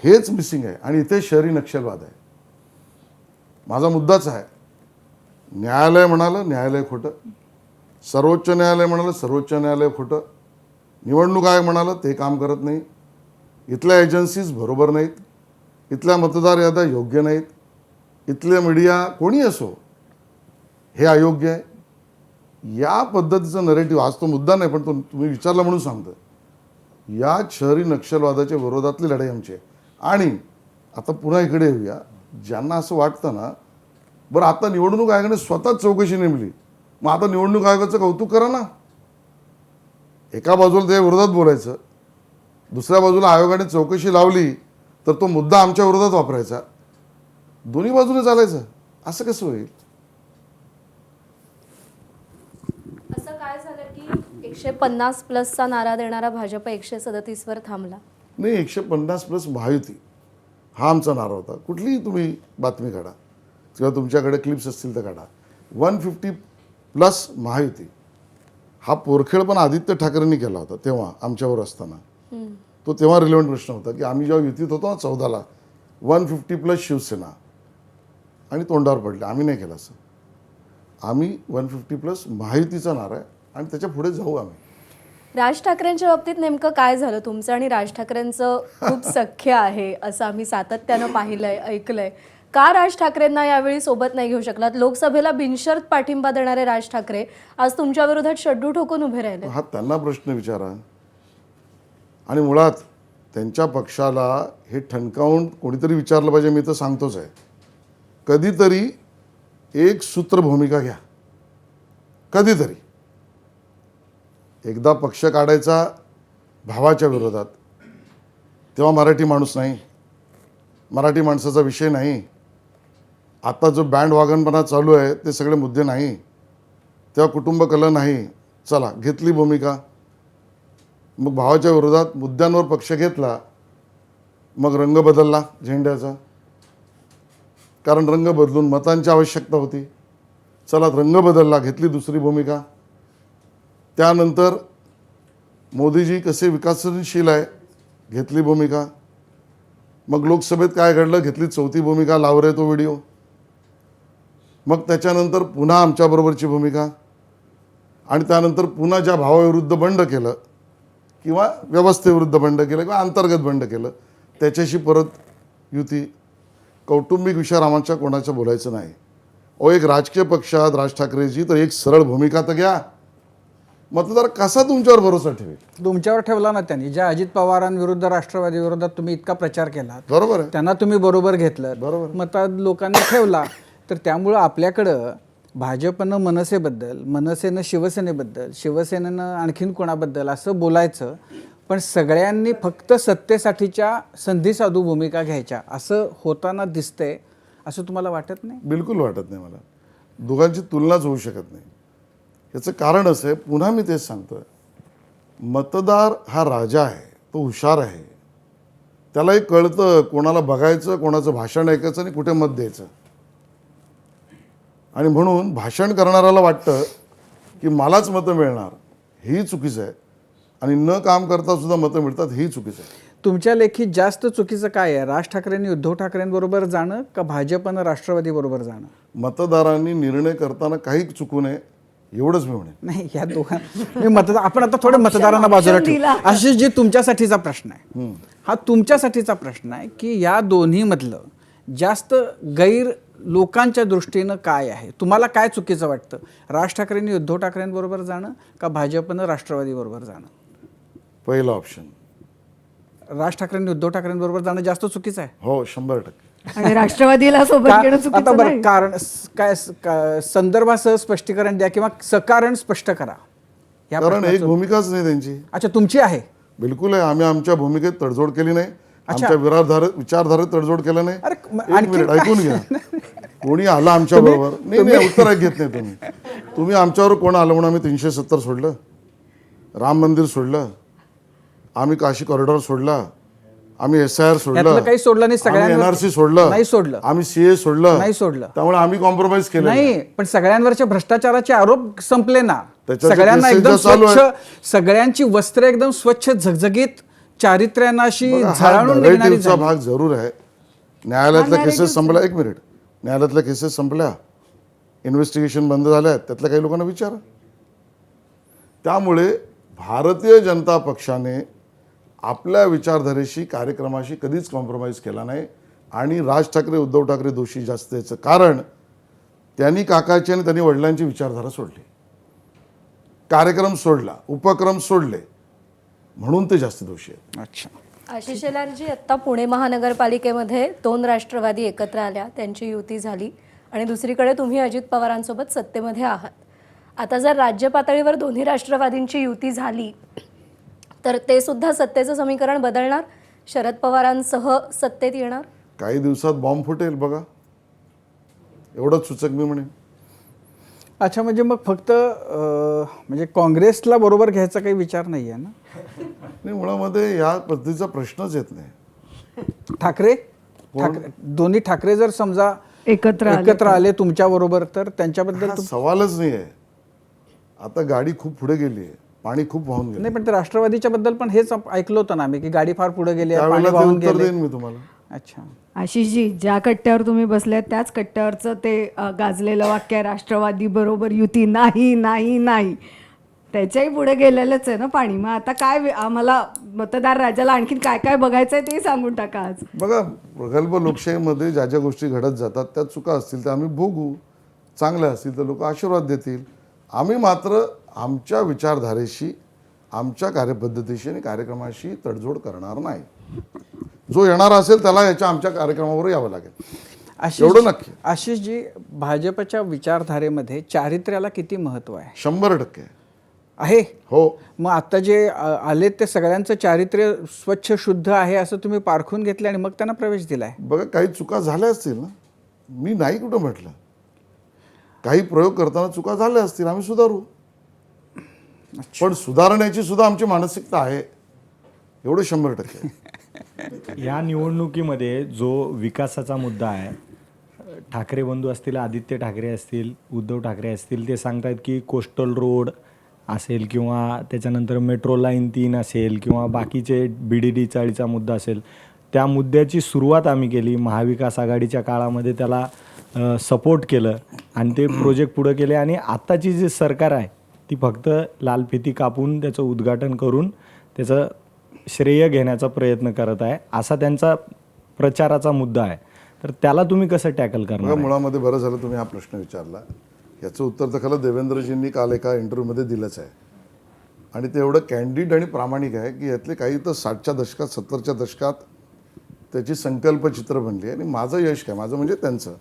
हेच मिसिंग आहे. आणि इथे शहरी नक्षलवाद आहे. माझा मुद्दाच आहे. न्यायालय म्हणालं न्यायालय खोटं, सर्वोच्च न्यायालय म्हणालं सर्वोच्च न्यायालय खोटं, निवडणूक आयोग म्हणालं ते काम करत नाही, इथल्या एजन्सीज बरोबर नाहीत, इथल्या मतदार याद्या योग्य नाहीत, इथले मीडिया कोणी असो हे अयोग्य आहे. या पद्धतीचं नरेटिव्ह, आज तो मुद्दा नाही पण तो तुम्ही विचारला म्हणून सांगतो. या शहरी नक्षलवादाच्या विरोधातली लढाई आमची आहे. आणि आता पुन्हा इकडे येऊया. ज्यांना असं वाटतं ना, बरं आता निवडणूक आयोगाने स्वतःच चौकशी नेमली, मग आता निवडणूक आयोगाचं कौतुक करा ना. एका बाजूला त्या विरोधात बोलायचं, दुसऱ्या बाजूला आयोगाने चौकशी लावली तर तो मुद्दा आमच्या विरोधात वापरायचा. दोन्ही बाजूने चालायचं. असं कसं होईल? असं काय झालं की 150+ नारा देणारा भाजप 137वर थांबला? नाही, 150+ महायुती हा आमचा नारा होता. कुठलीही तुम्ही बातमी काढा किंवा तुमच्याकडे क्लिप्स असतील तर काढा. 150+ महायुती हा पोरखेळ पण आदित्य ठाकरेंनी केला होता तेव्हा आमच्यावर असताना. तो तेव्हा रिलेव्हंट प्रश्न होता की आम्ही जेव्हा युतीत होतो ना 14ला 150+ शिवसेना आणि तोंडावर पडले. आम्ही नाही केलं असं. आम्ही 150+ महायुतीचा नारा आहे आणि त्याच्या पुढे जाऊ आम्ही. राज ठाकरेंच्या बाबतीत नेमकं काय झालं? तुमचं आणि राज ठाकरेंचं खूप सख्य आहे असं आम्ही सातत्यानं पाहिलंय, ऐकलंय. का राज ठाकरेंना यावेळी सोबत नाही घेऊ शकलात? लोकसभेला बिनशर्त पाठिंबा देणारे राज ठाकरे आज तुमच्या विरोधात शड्डू ठोकून उभे राहिले. हा त्यांना प्रश्न विचारा. आणि मुळात त्यांच्या पक्षाला हे ठणकावून कोणीतरी विचारलं पाहिजे. मी तर सांगतोच आहे, कधीतरी एक सूत्र भूमिका घ्या. कधीतरी एकदा पक्ष काढायचा भावाच्या विरोधात, तेव्हा मराठी माणूस नाही, मराठी माणसाचा विषय नाही. आता जो बँड वागणपणा चालू आहे ते सगळे मुद्दे नाही, तेव्हा कुटुंब कलह नाही. चला घेतली भूमिका, मग भावाच्या विरोधात मुद्द्यांवर पक्ष घेतला, मग रंग बदलला झेंड्याचा, कारण रंग बदलून मतांची आवश्यकता होती. चला रंग बदलला, घेतली दुसरी भूमिका. त्यानंतर मोदीजी कसे विकासशील आहे, घेतली भूमिका. मग लोकसभेत काय घडलं, घेतली चौथी भूमिका, लाव रे तो व्हिडिओ. मग त्याच्यानंतर पुन्हा आमच्याबरोबरची भूमिका आणि त्यानंतर पुन्हा ज्या भावाविरुद्ध बंड केलं किंवा व्यवस्थेविरुद्ध बंड केलं किंवा अंतर्गत बंड केलं त्याच्याशी परत युती. कौटुंबिक विषयावर आमच्या कोणाच्या बोलायचं नाही. एक राजकीय पक्षात राज ठाकरेजी तर एक सरळ भूमिका तर घ्या. मतदार कसा तुमच्यावर भरोसा ठेवेल? तुमच्यावर ठेवला ना त्यांनी, ज्या अजित पवारांविरुद्ध राष्ट्रवादी विरोधात तुम्ही इतका प्रचार केला, बरोबर आहे. त्यांना तुम्ही बरोबर घेतलं, बरोबर. मतात लोकांनी ठेवला. तर त्यामुळं आपल्याकडं भाजपनं मनसेबद्दल, मनसेनं शिवसेनेबद्दल, शिवसेनेनं आणखीन कोणाबद्दल असं बोलायचं, पण सगळ्यांनी फक्त सत्तेसाठीच्या संधी साधू भूमिका घ्यायच्या असं होताना दिसतंय. असं तुम्हाला वाटत नाही? बिलकुल वाटत नाही मला. दोघांची तुलनाच होऊ शकत नाही. याचं कारण असं आहे, पुन्हा मी तेच सांगतोय, मतदार हा राजा आहे, तो हुशार आहे. त्यालाही कळतं कोणाला बघायचं, कोणाचं भाषण ऐकायचं आणि कुठे मत द्यायचं. आणि म्हणून भाषण करणाऱ्याला वाटतं की मलाच मतं मिळणार, हेही चुकीचं आहे. आणि न काम करता सुद्धा मतं मिळतात, हेही चुकीचं आहे. तुमच्या लेखी जास्त चुकीचं काय आहे? राज ठाकरेंनी उद्धव ठाकरेंबरोबर जाणं का भाजपनं राष्ट्रवादी बरोबर जाणं? मतदारांनी निर्णय करताना काही चुकू नये एवढंच मी म्हणेन. नाही, या दोघां आपण आता थोडं मतदारांना बाजूला ठेवू. आशिषजी, तुमच्यासाठीचा प्रश्न आहे हा, तुमच्यासाठीचा प्रश्न आहे की या दोन्हीमधलं जास्त गैर लोकांच्या दृष्टीनं काय आहे? तुम्हाला काय चुकीचं वाटतं? राज ठाकरेंनी उद्धव ठाकरेंबरोबर जाणं का भाजपनं राष्ट्रवादी बरोबर जाणं? पहिला ऑप्शन. राज ठाकरेंनी उद्धव ठाकरेंबरोबर जाणं जास्त चुकीचं आहे. हो, 100%. आणि राष्ट्रवादीला सोबत घेणं आता चुकीचं बरं, नाही. कारण काय संदर्भासह स्पष्टीकरण द्या किंवा सकारण स्पष्ट करा. या कारण एक प्रश्नाचं- भूमिकाच नाही त्यांची. अच्छा, तुमची आहे. बिलकुल आहे. आम्ही आमच्या भूमिकेत तडजोड केली नाही, आमच्या विचारधारेत तडजोड केलं नाही. अरे, एक आणखी मिनिट काय? ऐकून घ्या. कोणी आला आमच्या बरोबर, नाही उत्तर घेत नाही तुम्ही आमच्यावर कोण आलं म्हणून आम्ही 370 सोडलं, राम मंदिर सोडलं, आम्ही काशी कॉरिडॉर सोडला, आम्ही SIR सोडलं, यातलं काही सोडलं नाही, सगळ्यांवर- NRC सोडलं, नाही सोडलं. आम्ही CA सोडलं, नाही सोडलं. त्यामुळे आम्ही कॉम्प्रोमाइज केलं नाही, पण सगळ्यांवरचे भ्रष्टाचाराचे आरोप संपले ना. त्याच्याचे सगळ्यांना cases एकदम ज्या चालू आहेत. स्वच्छ, सगळ्यांची वस्त्र एकदम स्वच्छ झगझगीत चारित्र्यानं अशी बघा, हा झळाळून निघणारी narrativeचा झाली. भाग जरूर आहे. न्यायालयातल्या केसेस संपल्या, एक मिनिट, न्यायालयातल्या केसेस संपल्या, इन्व्हेस्टिगेशन बंद झाल्या, त्यातल्या काही लोकांना विचारा. त्यामुळे भारतीय जनता पक्षाने आपल्या विचारधारेशी, कार्यक्रमाशी कधीच कॉम्प्रोमाइज केला नाही. आणि राज ठाकरे, उद्धव ठाकरे दोषी जास्त याचं कारण त्यांनी काकाची आणि त्यांनी वडिलांची विचारधारा सोडली, कार्यक्रम सोडला, उपक्रम सोडले, म्हणून ते जास्त दोषी आहेत. अच्छा. आशिष शेलारजी, आत्ता पुणे महानगरपालिकेमध्ये 2 राष्ट्रवादी एकत्र आल्या, त्यांची युती झाली आणि दुसरीकडे तुम्ही अजित पवारांसोबत सत्तेमध्ये आहात. आता जर राज्य पातळीवर दोन्ही राष्ट्रवादींची युती झाली तर ते सुद्धा सत्तेचं समीकरण बदलणार, शरद पवारांसह सत्तेत येणार? काही दिवसात बॉम्ब फुटेल बघा, एवढंच सूचक मी म्हणेन. अच्छा, म्हणजे मग फक्त म्हणजे काँग्रेसला बरोबर घ्यायचा काही विचार नाही आहे ना? नाही, मुळामध्ये या पद्धतीचा प्रश्नच येत नाही. ठाकरे दोन्ही ठाकरे जर समजा एकत्र आले तुमच्या बरोबर, तर त्यांच्याबद्दल हा सवालच नाही आहे. आता गाडी खूप पुढे गेली आहे, पाणी खूप वाहून गेलं. नाही, पण ते राष्ट्रवादीच्या बद्दल पण हेच ऐकलं होतं ना आम्ही की गाडी फार पुढे गेली आहे, पाणी त्यावेळेला ते वाहून उत्तर गेले. देईन मी तुम्हाला. अच्छा. आशिषजी, ज्या कट्ट्यावर तुम्ही बसले त्याच कट्ट्यावरचं ते गाजलेलं वाक्य आहे, राष्ट्रवादी बरोबर युती नाही नाही नाही. त्याच्याही पुढे गेलेलंच आहे ना पाणी. मग आता काय आम्हाला मतदार राजाला आणखीन काय काय बघायचंय ते सांगून टाका आज. बघा, प्रगल्भ लोकशाहीमध्ये ज्या ज्या गोष्टी घडत जातात त्या चुका असतील त्या आम्ही भोगू, चांगल्या असतील तर लोक आशीर्वाद देतील. आम्ही मात्र आमच्या विचारधारेशी, आमच्या कार्यपद्धतीशी आणि कार्यक्रमाशी तडजोड करणार नाही. जो येणार असेल त्याला आमच्या कार्यक्रमावर यावं लागेल, एवढं नक्की. आशिषजी, भाजपच्या विचारधारेमध्ये चारित्र्याला किती महत्व आहे? 100% आहे. हो. मग आता जे आले ते सगळ्यांचं चारित्र्य स्वच्छ शुद्ध आहे असं तुम्ही पारखून घेतलं आणि मग त्यांना प्रवेश दिलाय? बघा, काही चुका झाल्या असतील ना, मी नाही कुठं म्हटलं. काही प्रयोग करताना चुका झाल्या असतील, आम्ही सुधारू. पण सुधारण्याची सुद्धा आमची मानसिकता आहे, एवढं 100%. या निवडणुकीमध्ये जो विकासाचा मुद्दा आहे, ठाकरे बंधू असतील, आदित्य ठाकरे असतील, उद्धव ठाकरे असतील, ते सांगतात की कोस्टल रोड असेल किंवा त्याच्यानंतर मेट्रो लाईन 3 असेल किंवा बाकीचे BDD चाळीचा मुद्दा असेल, त्या मुद्द्याची सुरुवात आम्ही केली. महाविकास आघाडीच्या काळामध्ये त्याला सपोर्ट केलं आणि ते प्रोजेक्ट पुढं केले. आणि आत्ताची जी सरकार आहे ती फक्त लालफिती कापून त्याचं उद्घाटन करून त्याचं श्रेय घेण्याचा प्रयत्न करत आहे, असा त्यांचा प्रचाराचा मुद्दा आहे. तर त्याला तुम्ही कसं टॅकल बघा, करणार? मुळामध्ये बरं झालं तुम्ही हा प्रश्न विचारला. याचं उत्तर तर खरं देवेंद्रजींनी काल एका इंटरव्ह्यूमध्ये दिलंच आहे, आणि ते एवढं कॅन्डिड आणि प्रामाणिक आहे की यातले काही तर 60च्या दशकात 70च्या दशकात त्याची संकल्पचित्र बनली. आणि माझं यश काय, माझं म्हणजे त्यांचं,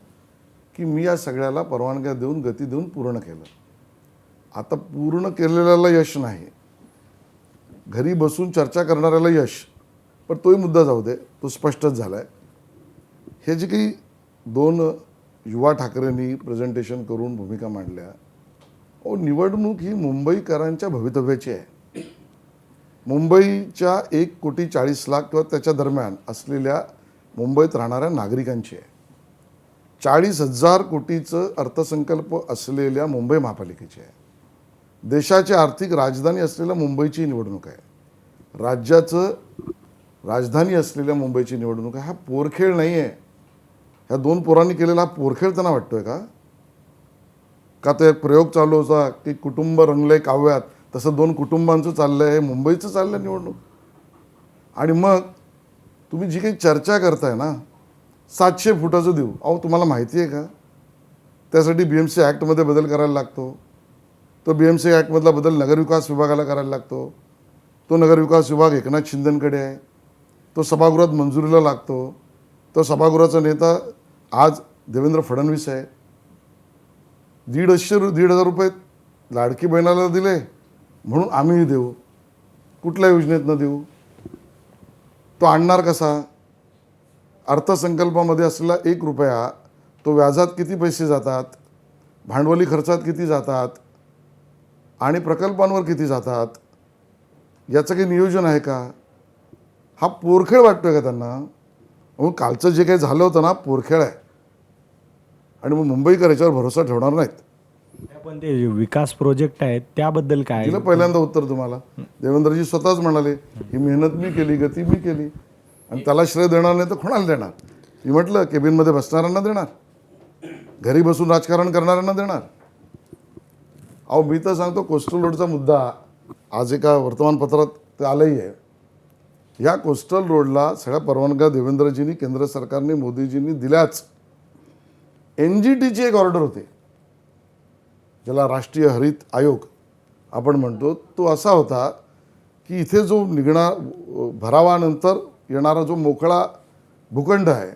की मी या सगळ्याला परवानग्या देऊन गती देऊन पूर्ण केलं. आता पूर्ण केलेल्याला यश नाही, घरी बसून चर्चा करणाऱ्याला यश. पण तोही मुद्दा जाऊ दे, तो स्पष्टच झाला आहे. हे जे काही 2 युवा ठाकरेंनी प्रेझेंटेशन करून भूमिका मांडल्या, निवडणूक ही मुंबईकरांच्या भवितव्याची आहे. मुंबईच्या 1,40,00,000 किंवा त्याच्या दरम्यान असलेल्या मुंबईत राहणाऱ्या नागरिकांची आहे. 40,000 कोटीचं अर्थसंकल्प असलेल्या मुंबई महापालिकेची आहे. देशाची आर्थिक राजधानी असलेल्या मुंबईची निवडणूक आहे. राज्याचं राजधानी असलेल्या मुंबईची निवडणूक आहे. हा पोरखेळ नाही आहे. ह्या 2 पोरांनी केलेला हा पोरखेळ त्यांना वाटतोय का? का तो एक प्रयोग चालू होता की कुटुंब रंगलंय काव्यात, तसं 2 कुटुंबांचं चाललंय, हे मुंबईचं चाललंय निवडणूक. आणि मग तुम्ही जी काही चर्चा करताय ना, 700 फुटाचं देऊ, अहो तुम्हाला माहिती आहे का त्यासाठी BMC ॲक्टमध्ये बदल करायला लागतो. तो BMC ॲक्टमधला बदल नगरविकास विभागाला करायला लागतो. तो नगरविकास विभाग एकनाथ शिंदेंकडे आहे. तो सभागृहात मंजुरीला लागतो. तो सभागृहाचा नेता आज देवेंद्र फडणवीस आहे. 1,500 रुपये लाडकी बहिणाला दिले म्हणून आम्हीही देऊ. कुठल्या योजनेतनं देऊ? तो आणणार कसा? अर्थसंकल्पामध्ये असलेला 1 रुपया तो व्याजात किती पैसे जातात, भांडवली खर्चात किती जातात आणि प्रकल्पांवर किती जातात, याचं काही नियोजन आहे का? हा पोरखेळ वाटतोय का त्यांना? मग कालचं जे काही झालं होतं ना, पोरखेळ आहे. आणि मग मुंबईकर याच्यावर भरोसा ठेवणार नाहीत. पण ते विकास प्रोजेक्ट आहेत त्याबद्दल काय? दिलं पहिल्यांदा उत्तर तुम्हाला. देवेंद्रजी स्वतःच म्हणाले ही मेहनत मी केली, गती मी केली, आणि त्याला श्रेय देणार नाही तर कोणाला देणार? मी म्हटलं केबिनमध्ये बसणाऱ्यांना देणार, घरी बसून राजकारण करणाऱ्यांना देणार. अहो मी तर सांगतो, कोस्टल रोडचा मुद्दा आज एका वर्तमानपत्रात ते आलंही आहे. ह्या कोस्टल रोडला सगळ्या परवानग्या देवेंद्रजींनी, केंद्र सरकारने, मोदीजींनी दिल्याच. NGTची एक ऑर्डर होते, ज्याला राष्ट्रीय हरित आयोग आपण म्हणतो, तो असा होता की इथे जो निघणार भरावानंतर येणारा जो मोकळा भूखंड आहे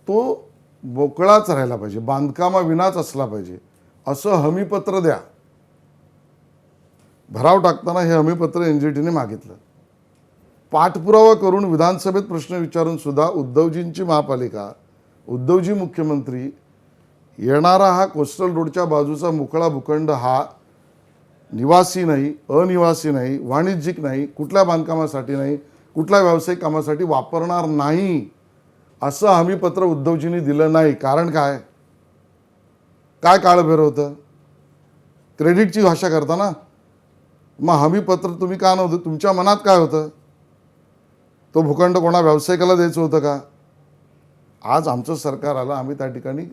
तो मोकळाच राहायला पाहिजे, बांधकामाविनाच असला पाहिजे, असं हमीपत्र द्या. भराव टाकताना हे हमीपत्र NGTने मागितलं. पाठपुरावा करून विधानसभेत प्रश्न विचारून सुद्धा उद्धवजींची महापालिका, उद्धवजी मुख्यमंत्री, येणारा हा कोस्टल रोडच्या बाजूचा मोकळा भूखंड हा निवासी नाही, अनिवासी नाही, वाणिज्यिक नाही, कुठल्या बांधकामासाठी नाही, कुठल्या व्यावसायिक कामासाठी वापरणार नाही, असं हमीपत्र उद्धवजींनी दिलं नाही. कारण काय? काय काळभैरव होतं? क्रेडिटची भाषा करता ना. मग हमीपत्र तुम्ही का नव्हतं? तुमच्या मनात काय होतं? तो भूखंड कोणा व्यावसायिकाला द्यायचं होतं का? आज आमचं सरकार आलं, आम्ही त्या ठिकाणी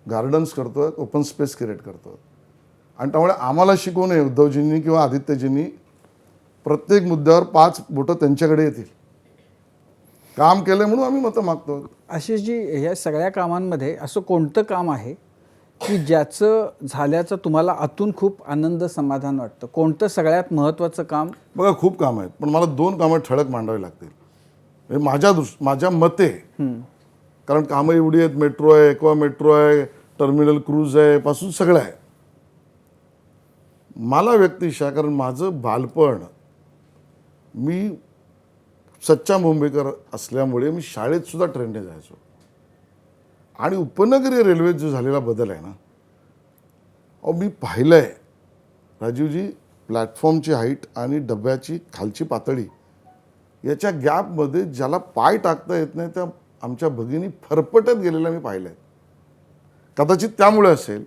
गार्डन्स करतोय, ओपन स्पेस क्रिएट करतो. आणि त्यामुळे आम्हाला शिकवू नये उद्धवजींनी किंवा आदित्यजींनी. प्रत्येक मुद्द्यावर 5 बोटं त्यांच्याकडे येतील. काम केलं म्हणून आम्ही मतं मागतो. आशिषजी, ह्या सगळ्या कामांमध्ये असं कोणतं काम आहे की ज्याचं झाल्याचं तुम्हाला आतून खूप आनंद, समाधान वाटतं? कोणतं सगळ्यात महत्त्वाचं काम? बघा, खूप काम आहेत, पण मला 2 कामं ठळक मांडावी लागतील. म्हणजे माझ्या मते, कारण कामं एवढी आहेत. मेट्रो आहे, एक्वा मेट्रो आहे, टर्मिनल क्रूज आहे, पासून सगळं आहे. मला व्यक्तिशः, कारण माझं बालपण, मी सच्चा मुंबईकर असल्यामुळे मी शाळेत सुद्धा ट्रेनने जायचो. आणि उपनगरीय रेल्वेत जो झालेला बदल आहे ना, अहो मी पाहिलं आहे राजीवजी, प्लॅटफॉर्मची हाईट आणि डब्याची खालची पातळी याच्या गॅपमध्ये ज्याला पाय टाकता येत नाही त्या आमच्या भगिनी फरफटत गेलेल्या मी पाहिलं आहे. कदाचित त्यामुळे असेल,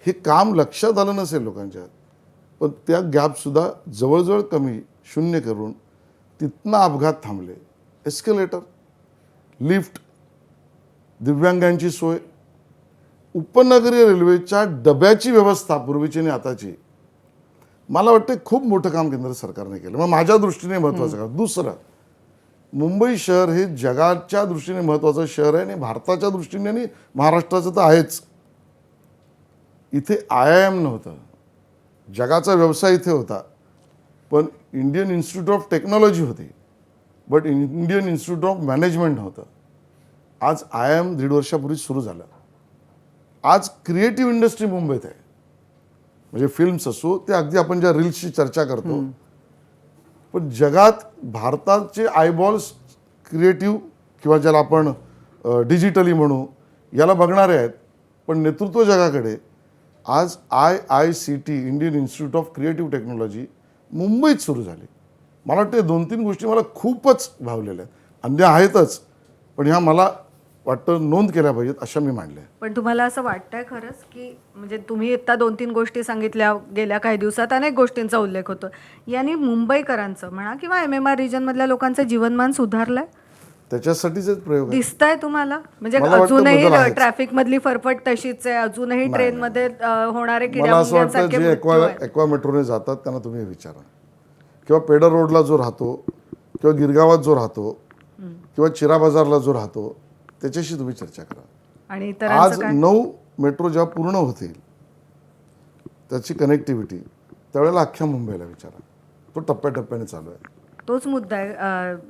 हे काम लक्षात आलं नसेल लोकांच्या, पण त्या गॅपसुद्धा जवळजवळ कमी, शून्य करून तिथनं अपघात थांबले. एस्केलेटर, लिफ्ट, दिव्यांगांची सोय, उपनगरीय रेल्वेच्या डब्याची व्यवस्था पूर्वीची आणि आताची, मला वाटतं खूप मोठं काम केंद्र सरकारने केलं. मग माझ्या दृष्टीने महत्त्वाचं काम. दुसरं, मुंबई शहर हे जगाच्या दृष्टीने महत्त्वाचं शहर आहे आणि भारताच्या दृष्टीने आणि महाराष्ट्राचं तर आहेच. इथे IIM नव्हतं, जगाचा व्यवसाय इथे होता, पण इंडियन इन्स्टिट्यूट ऑफ टेक्नॉलॉजी होती, but Indian institute of management नव्हतं. आज IIM 1.5 वर्षापूर्वी सुरू झालं. आज क्रिएटिव्ह इंडस्ट्री मुंबईत आहे, म्हणजे फिल्म्स असो, ते अगदी आपण ज्या रील्सची चर्चा करतो, पण जगात भारताचे आयबॉल्स क्रिएटिव्ह किंवा ज्याला आपण डिजिटली म्हणू याला बघणारे आहेत. पण नेतृत्व जगाकडे आज IICT Indian institute of creative technology मुंबईत सुरू झाली. मला वाटते 2-3 गोष्टी मला खूपच भावलेल्या आहेत. अन्य आहेतच, पण ह्या मला वाटतं नोंद केल्या पाहिजेत अशा मी मांडल्या. पण तुम्हाला असं वाटतंय खरंच की म्हणजे तुम्ही इत्ता 2-3 गोष्टी सांगितल्या, गेल्या काही दिवसात अनेक गोष्टींचा उल्लेख होतो, यांनी मुंबईकरांचं म्हणा किंवा MMR रिजनमधल्या लोकांचं जीवनमान सुधारलंय त्याच्यासाठीच प्रयोग आहे. दिसतंय तुम्हाला? म्हणजे मला वाटतं बदल अजूनही आहेच. ट्रॅफिक मधली फरफट तशीच आहे, अजूनही ट्रेन मध्ये होणारे मला असं वाटतं किड्यामुंग्यांसारखे जे मृत्यू आहेत. एक्वा मेट्रोने जातात त्यांना तुम्ही विचारा, किंवा पेडर रोडला जो राहतो, किंवा गिरगावात जो राहतो, किंवा चिरा बाजारला जो राहतो, त्याच्याशी तुम्ही चर्चा करा. आणि आज इतरांचं काय? 9 मेट्रो जेव्हा पूर्ण होतील त्याची कनेक्टिव्हिटी, त्यावेळेला अख्ख्या मुंबईला विचारा. तो टप्प्याटप्प्याने चालू आहे. तोच मुद्दा आहे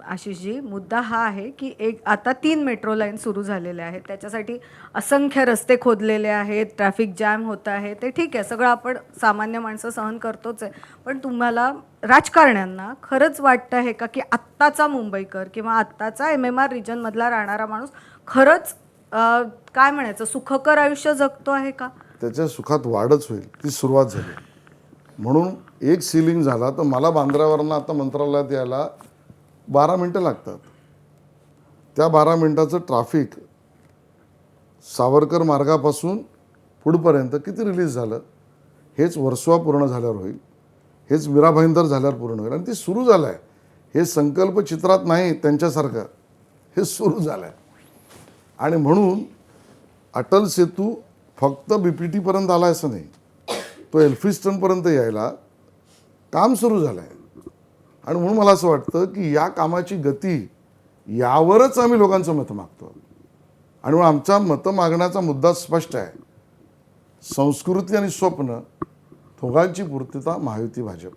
आशिषजी. मुद्दा हा आहे की आता 3 मेट्रो लाईन सुरू झालेल्या आहेत, त्याच्यासाठी असंख्य रस्ते खोदलेले आहेत, ट्रॅफिक जॅम होत आहे, ते ठीक आहे, सगळं आपण सामान्य माणसं सहन करतोच आहे. पण तुम्हाला राजकारण्यांना खरंच वाटतं आहे का की आत्ताचा मुंबईकर किंवा आत्ताचा MMR रिजनमधला राहणारा माणूस खरंच काय म्हणायचं सुखकर आयुष्य जगतो आहे का? त्याच्या सुखात वाढच होईल, ती सुरुवात झाली. म्हणून एक सिलिंग झाला तर मला बांद्र्यावरनं आता मंत्रालयात यायला 12 मिनटं लागतात. त्या 12 मिनटाचं ट्रॅफिक सावरकर मार्गापासून पुढपर्यंत किती रिलीज झालं, हेच वर्सोवा पूर्ण झाल्यावर होईल, हेच मीरा भाईंदर झाल्यावर पूर्ण होईल. आणि ते सुरू झालं आहे. हे संकल्प चित्रात नाही त्यांच्यासारखं, हे सुरू झालं आहे. आणि म्हणून अटल सेतू फक्त BPT-पर्यंत आला असं नाही, तो एल्फिस्टनपर्यंत यायला काम सुरू झालं आहे. आणि म्हणून मला असं वाटतं की या कामाची गती यावरच आम्ही लोकांचं मतं मागतो. आणि म्हणून आमचा मतं मागण्याचा मुद्दा स्पष्ट आहे. संस्कृती आणि स्वप्न दोघांची पूर्तता महायुती भाजप.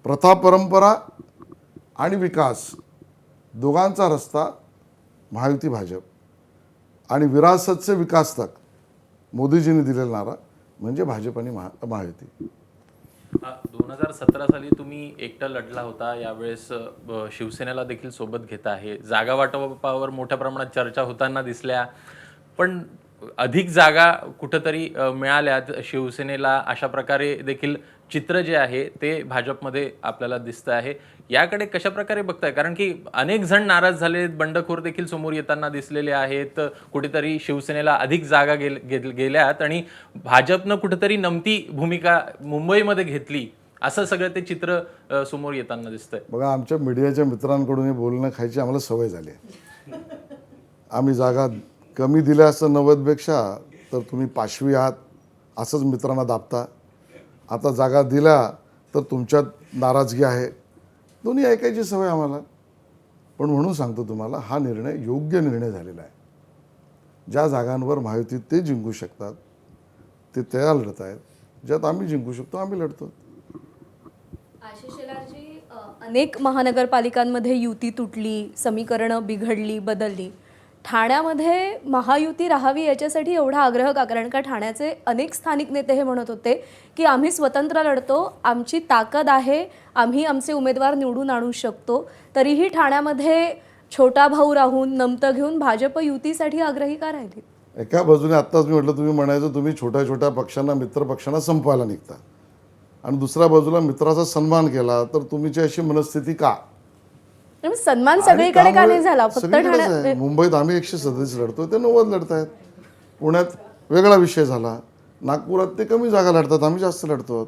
प्रथा परंपरा आणि विकास दोघांचा रस्ता महायुती भाजप. आणि विरासत से विकास तक मोदीजींनी दिलेला नारा म्हणजे भाजप आणि महायुती. 2017 साली तुम्ही एकटा लढला होता, यावेळेस शिवसेनेला देखील सोबत घेत आहे. जागा वाटपावर मोठ्या प्रमाणात चर्चा होताना दिसल्या, पण अधिक जागा कुठंतरी मिळाल्यात शिवसेनेला, अशा प्रकारे देखील चित्र जे आहे ते भाजपमध्ये आपल्याला दिसतं आहे. याकडे कशा प्रकारे बघताय? कारण की अनेक जण नाराज झालेत, बंडखोर देखील समोर येताना दिसलेले आहेत. कुठेतरी शिवसेनेला अधिक जागा गेल्यात आणि भाजपनं कुठेतरी नमती भूमिका मुंबईमध्ये घेतली, असं सगळं ते चित्र समोर येताना दिसतंय. बघा, आमच्या मीडियाच्या मित्रांकडून हे बोलणं खायची आम्हाला सवय झाली आहे. आम्ही जागा कमी दिल्या असं 90पेक्षा, तर तुम्ही पाशवी आहात असंच मित्रांना दाबता. आता जागा दिल्या तर तुमच्यात नाराजगी आहे. दोन्ही ऐकायची सवय आम्हाला. पण म्हणून सांगतो तुम्हाला, हा निर्णय योग्य निर्णय झालेला आहे. ज्या जागांवर महायुतीत ते जिंकू शकतात ते तयार लढत आहेत, ज्यात आम्ही जिंकू शकतो आम्ही लढतो. आशिष शेलारजी, अनेक महानगरपालिकांमध्ये युती तुटली, समीकरणं बिघडली, बदलली. ठाण्यामध्ये महायुती राहावी याच्यासाठी एवढा आग्रह का? कारण का ठाण्याचे अनेक स्थानिक नेते हे म्हणत होते की आम्ही स्वतंत्र लढतो, आमची ताकद आहे, आम्ही आमचे उमेदवार निवडून आणू शकतो, तरीही ठाण्यामध्ये छोटा भाऊ राहून नमतं घेऊन भाजप युतीसाठी आग्रही का राहिली? एका बाजूने आत्ताच मी म्हटलं, तुम्ही म्हणायचं तुम्ही छोट्या छोट्या पक्षांना, मित्र पक्षांना संपवायला निघता, आणि दुसऱ्या बाजूला मित्राचा सन्मान केला, तर तुमची अशी मनस्थिती का? सन्मान सगळीकडे का नाही झाला? फक्त सगळीकडेच आहे. ठाण्यात. मुंबईत आम्ही 137 लढतोय, ते 90 लढतायत. पुण्यात वेगळा विषय झाला, नागपुरात ते कमी जागा लढतात, आम्ही जास्त लढतो.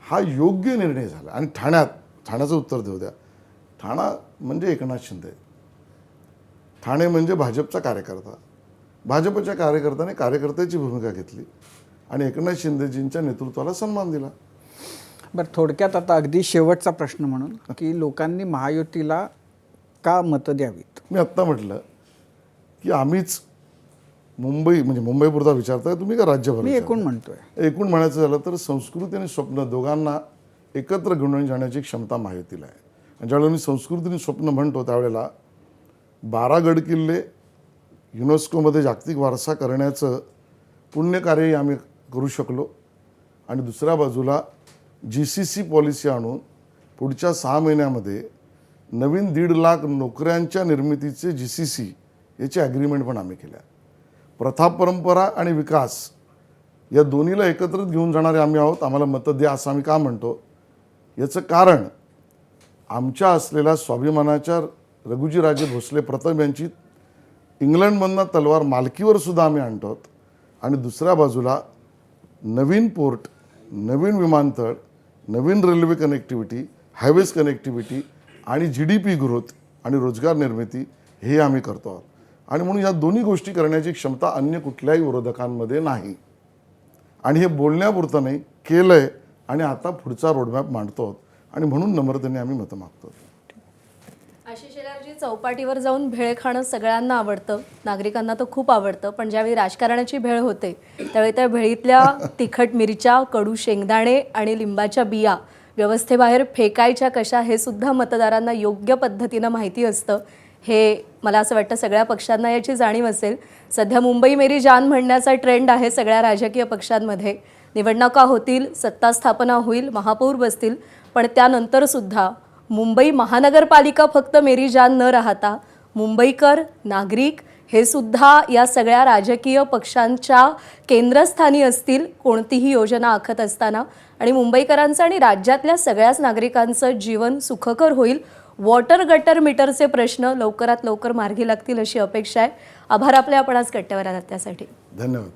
हा योग्य निर्णय झाला. आणि ठाण्याचं उत्तर देऊ द्या. ठाणा म्हणजे एकनाथ शिंदे, ठाणे म्हणजे भाजपचा कार्यकर्ता. भाजपच्या कार्यकर्त्याने कार्यकर्त्याची भूमिका घेतली आणि एकनाथ शिंदेजींच्या नेतृत्वाला सन्मान दिला. बरं, थोडक्यात आता अगदी शेवटचा प्रश्न म्हणून की लोकांनी महायुतीला का मतं द्यावीत? मी आत्ता म्हटलं की आम्हीच मुंबई म्हणजे मुंबईपुरता विचारताय तुम्ही का राज्यभर मी विचारताय? एकूण म्हणतोय. एकूण म्हणायचं झालं तर संस्कृती आणि स्वप्न दोघांना एकत्र घेऊन जाण्याची क्षमता महायुतीला आहे. आणि ज्यावेळेला मी संस्कृती आणि स्वप्न म्हणतो त्यावेळेला 12 गडकिल्ले युनेस्कोमध्ये जागतिक वारसा करण्याचं पुण्यकार्यही आम्ही करू शकलो. आणि दुसऱ्या बाजूला GCC पॉलिसी आणून पुढच्या 6 महिन्यामध्ये नवीन 1.5 लाख नोकऱ्यांच्या निर्मितीचे GCC याची ॲग्रीमेंट पण आम्ही केल्या. प्रथा परंपरा आणि विकास या दोन्हीला एकत्रित घेऊन जाणारे आम्ही आहोत. आम्हाला मतं द्या असं आम्ही का म्हणतो याचं कारण आमच्या असलेल्या स्वाभिमानाच्या रघुजीराजे भोसले प्रथम यांची इंग्लंडमधनं तलवार मालकीवर सुद्धा आम्ही आणतो. आणि दुसऱ्या बाजूला नवीन पोर्ट, नवीन विमानतळ, नवीन रेल्वे कनेक्टिव्हिटी, हायवेज कनेक्टिव्हिटी आणि GDP ग्रोथ आणि रोजगार निर्मिती हे आम्ही करतो आहोत. आणि म्हणून या दोन्ही गोष्टी करण्याची क्षमता अन्य कुठल्याही विरोधकांमध्ये नाही. आणि हे बोलण्यापुरतं नाही, केलं आहे आणि आता पुढचा रोडमॅप मांडतो आहोत. आणि म्हणून नम्रतेने आम्ही मतं मागतो. आशिष शेलारजी, चौपाटीवर जाऊन भेळ खाणं सगळ्यांना आवडतं, नागरिकांना तर खूप आवडतं, पण ज्यावेळी राजकारणाची भेळ होते त्यावेळी त्या भेळीतल्या तिखट मिरच्या, कडू शेंगदाणे आणि लिंबाच्या बिया व्यवस्थेबाहेर फेकायच्या कशा हे सुद्धा मतदारांना योग्य पद्धतीनं माहिती असतं. हे मला असं वाटतं सगळ्या पक्षांना याची जाणीव असेल. सध्या मुंबई मेरी जान म्हणण्याचा ट्रेंड आहे सगळ्या राजकीय पक्षांमध्ये. निवडणुका होतील, सत्ता स्थापना होईल, महापौर बसतील, पण त्यानंतरसुद्धा मुंबई महानगरपालिका फक्त मेरी जान न राहता मुंबईकर, नागरिक हे सुद्धा या सगळ्या राजकीय पक्षांच्या केंद्रस्थानी असतील कोणतीही योजना आखत असताना. आणि मुंबईकरांचं आणि राज्यातल्या सगळ्याच नागरिकांचं जीवन सुखकर होईल. वॉटर गटर मीटरचे प्रश्न लवकरात लवकर मार्गी लागतील अशी अपेक्षा आहे. आभार आपले, आपण आज कट्ट्यावर आलात त्यासाठी. धन्यवाद.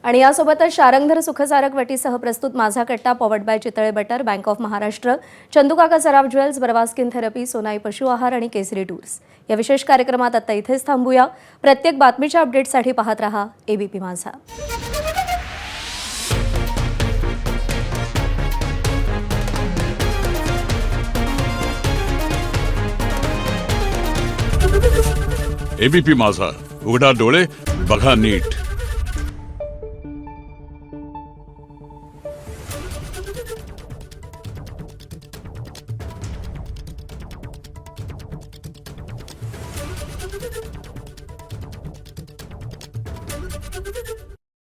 आणि यासोबतच शारंगधर सुखसारक वटीसह प्रस्तुत माझा कट्टा powered by Chitale butter, bank of Maharashtra, चंदूकाका Saraf jewels, बरवा स्किन थेरपी, सोनाई पशु आहार आणि केसरी टूर्स या विशेष कार्यक्रमात आता इथेच थांबूया. प्रत्येक बातमीच्या अपडेटसाठी पाहत रहा ABP माझा. ABP माझा, उघडा डोळे बघा नीट.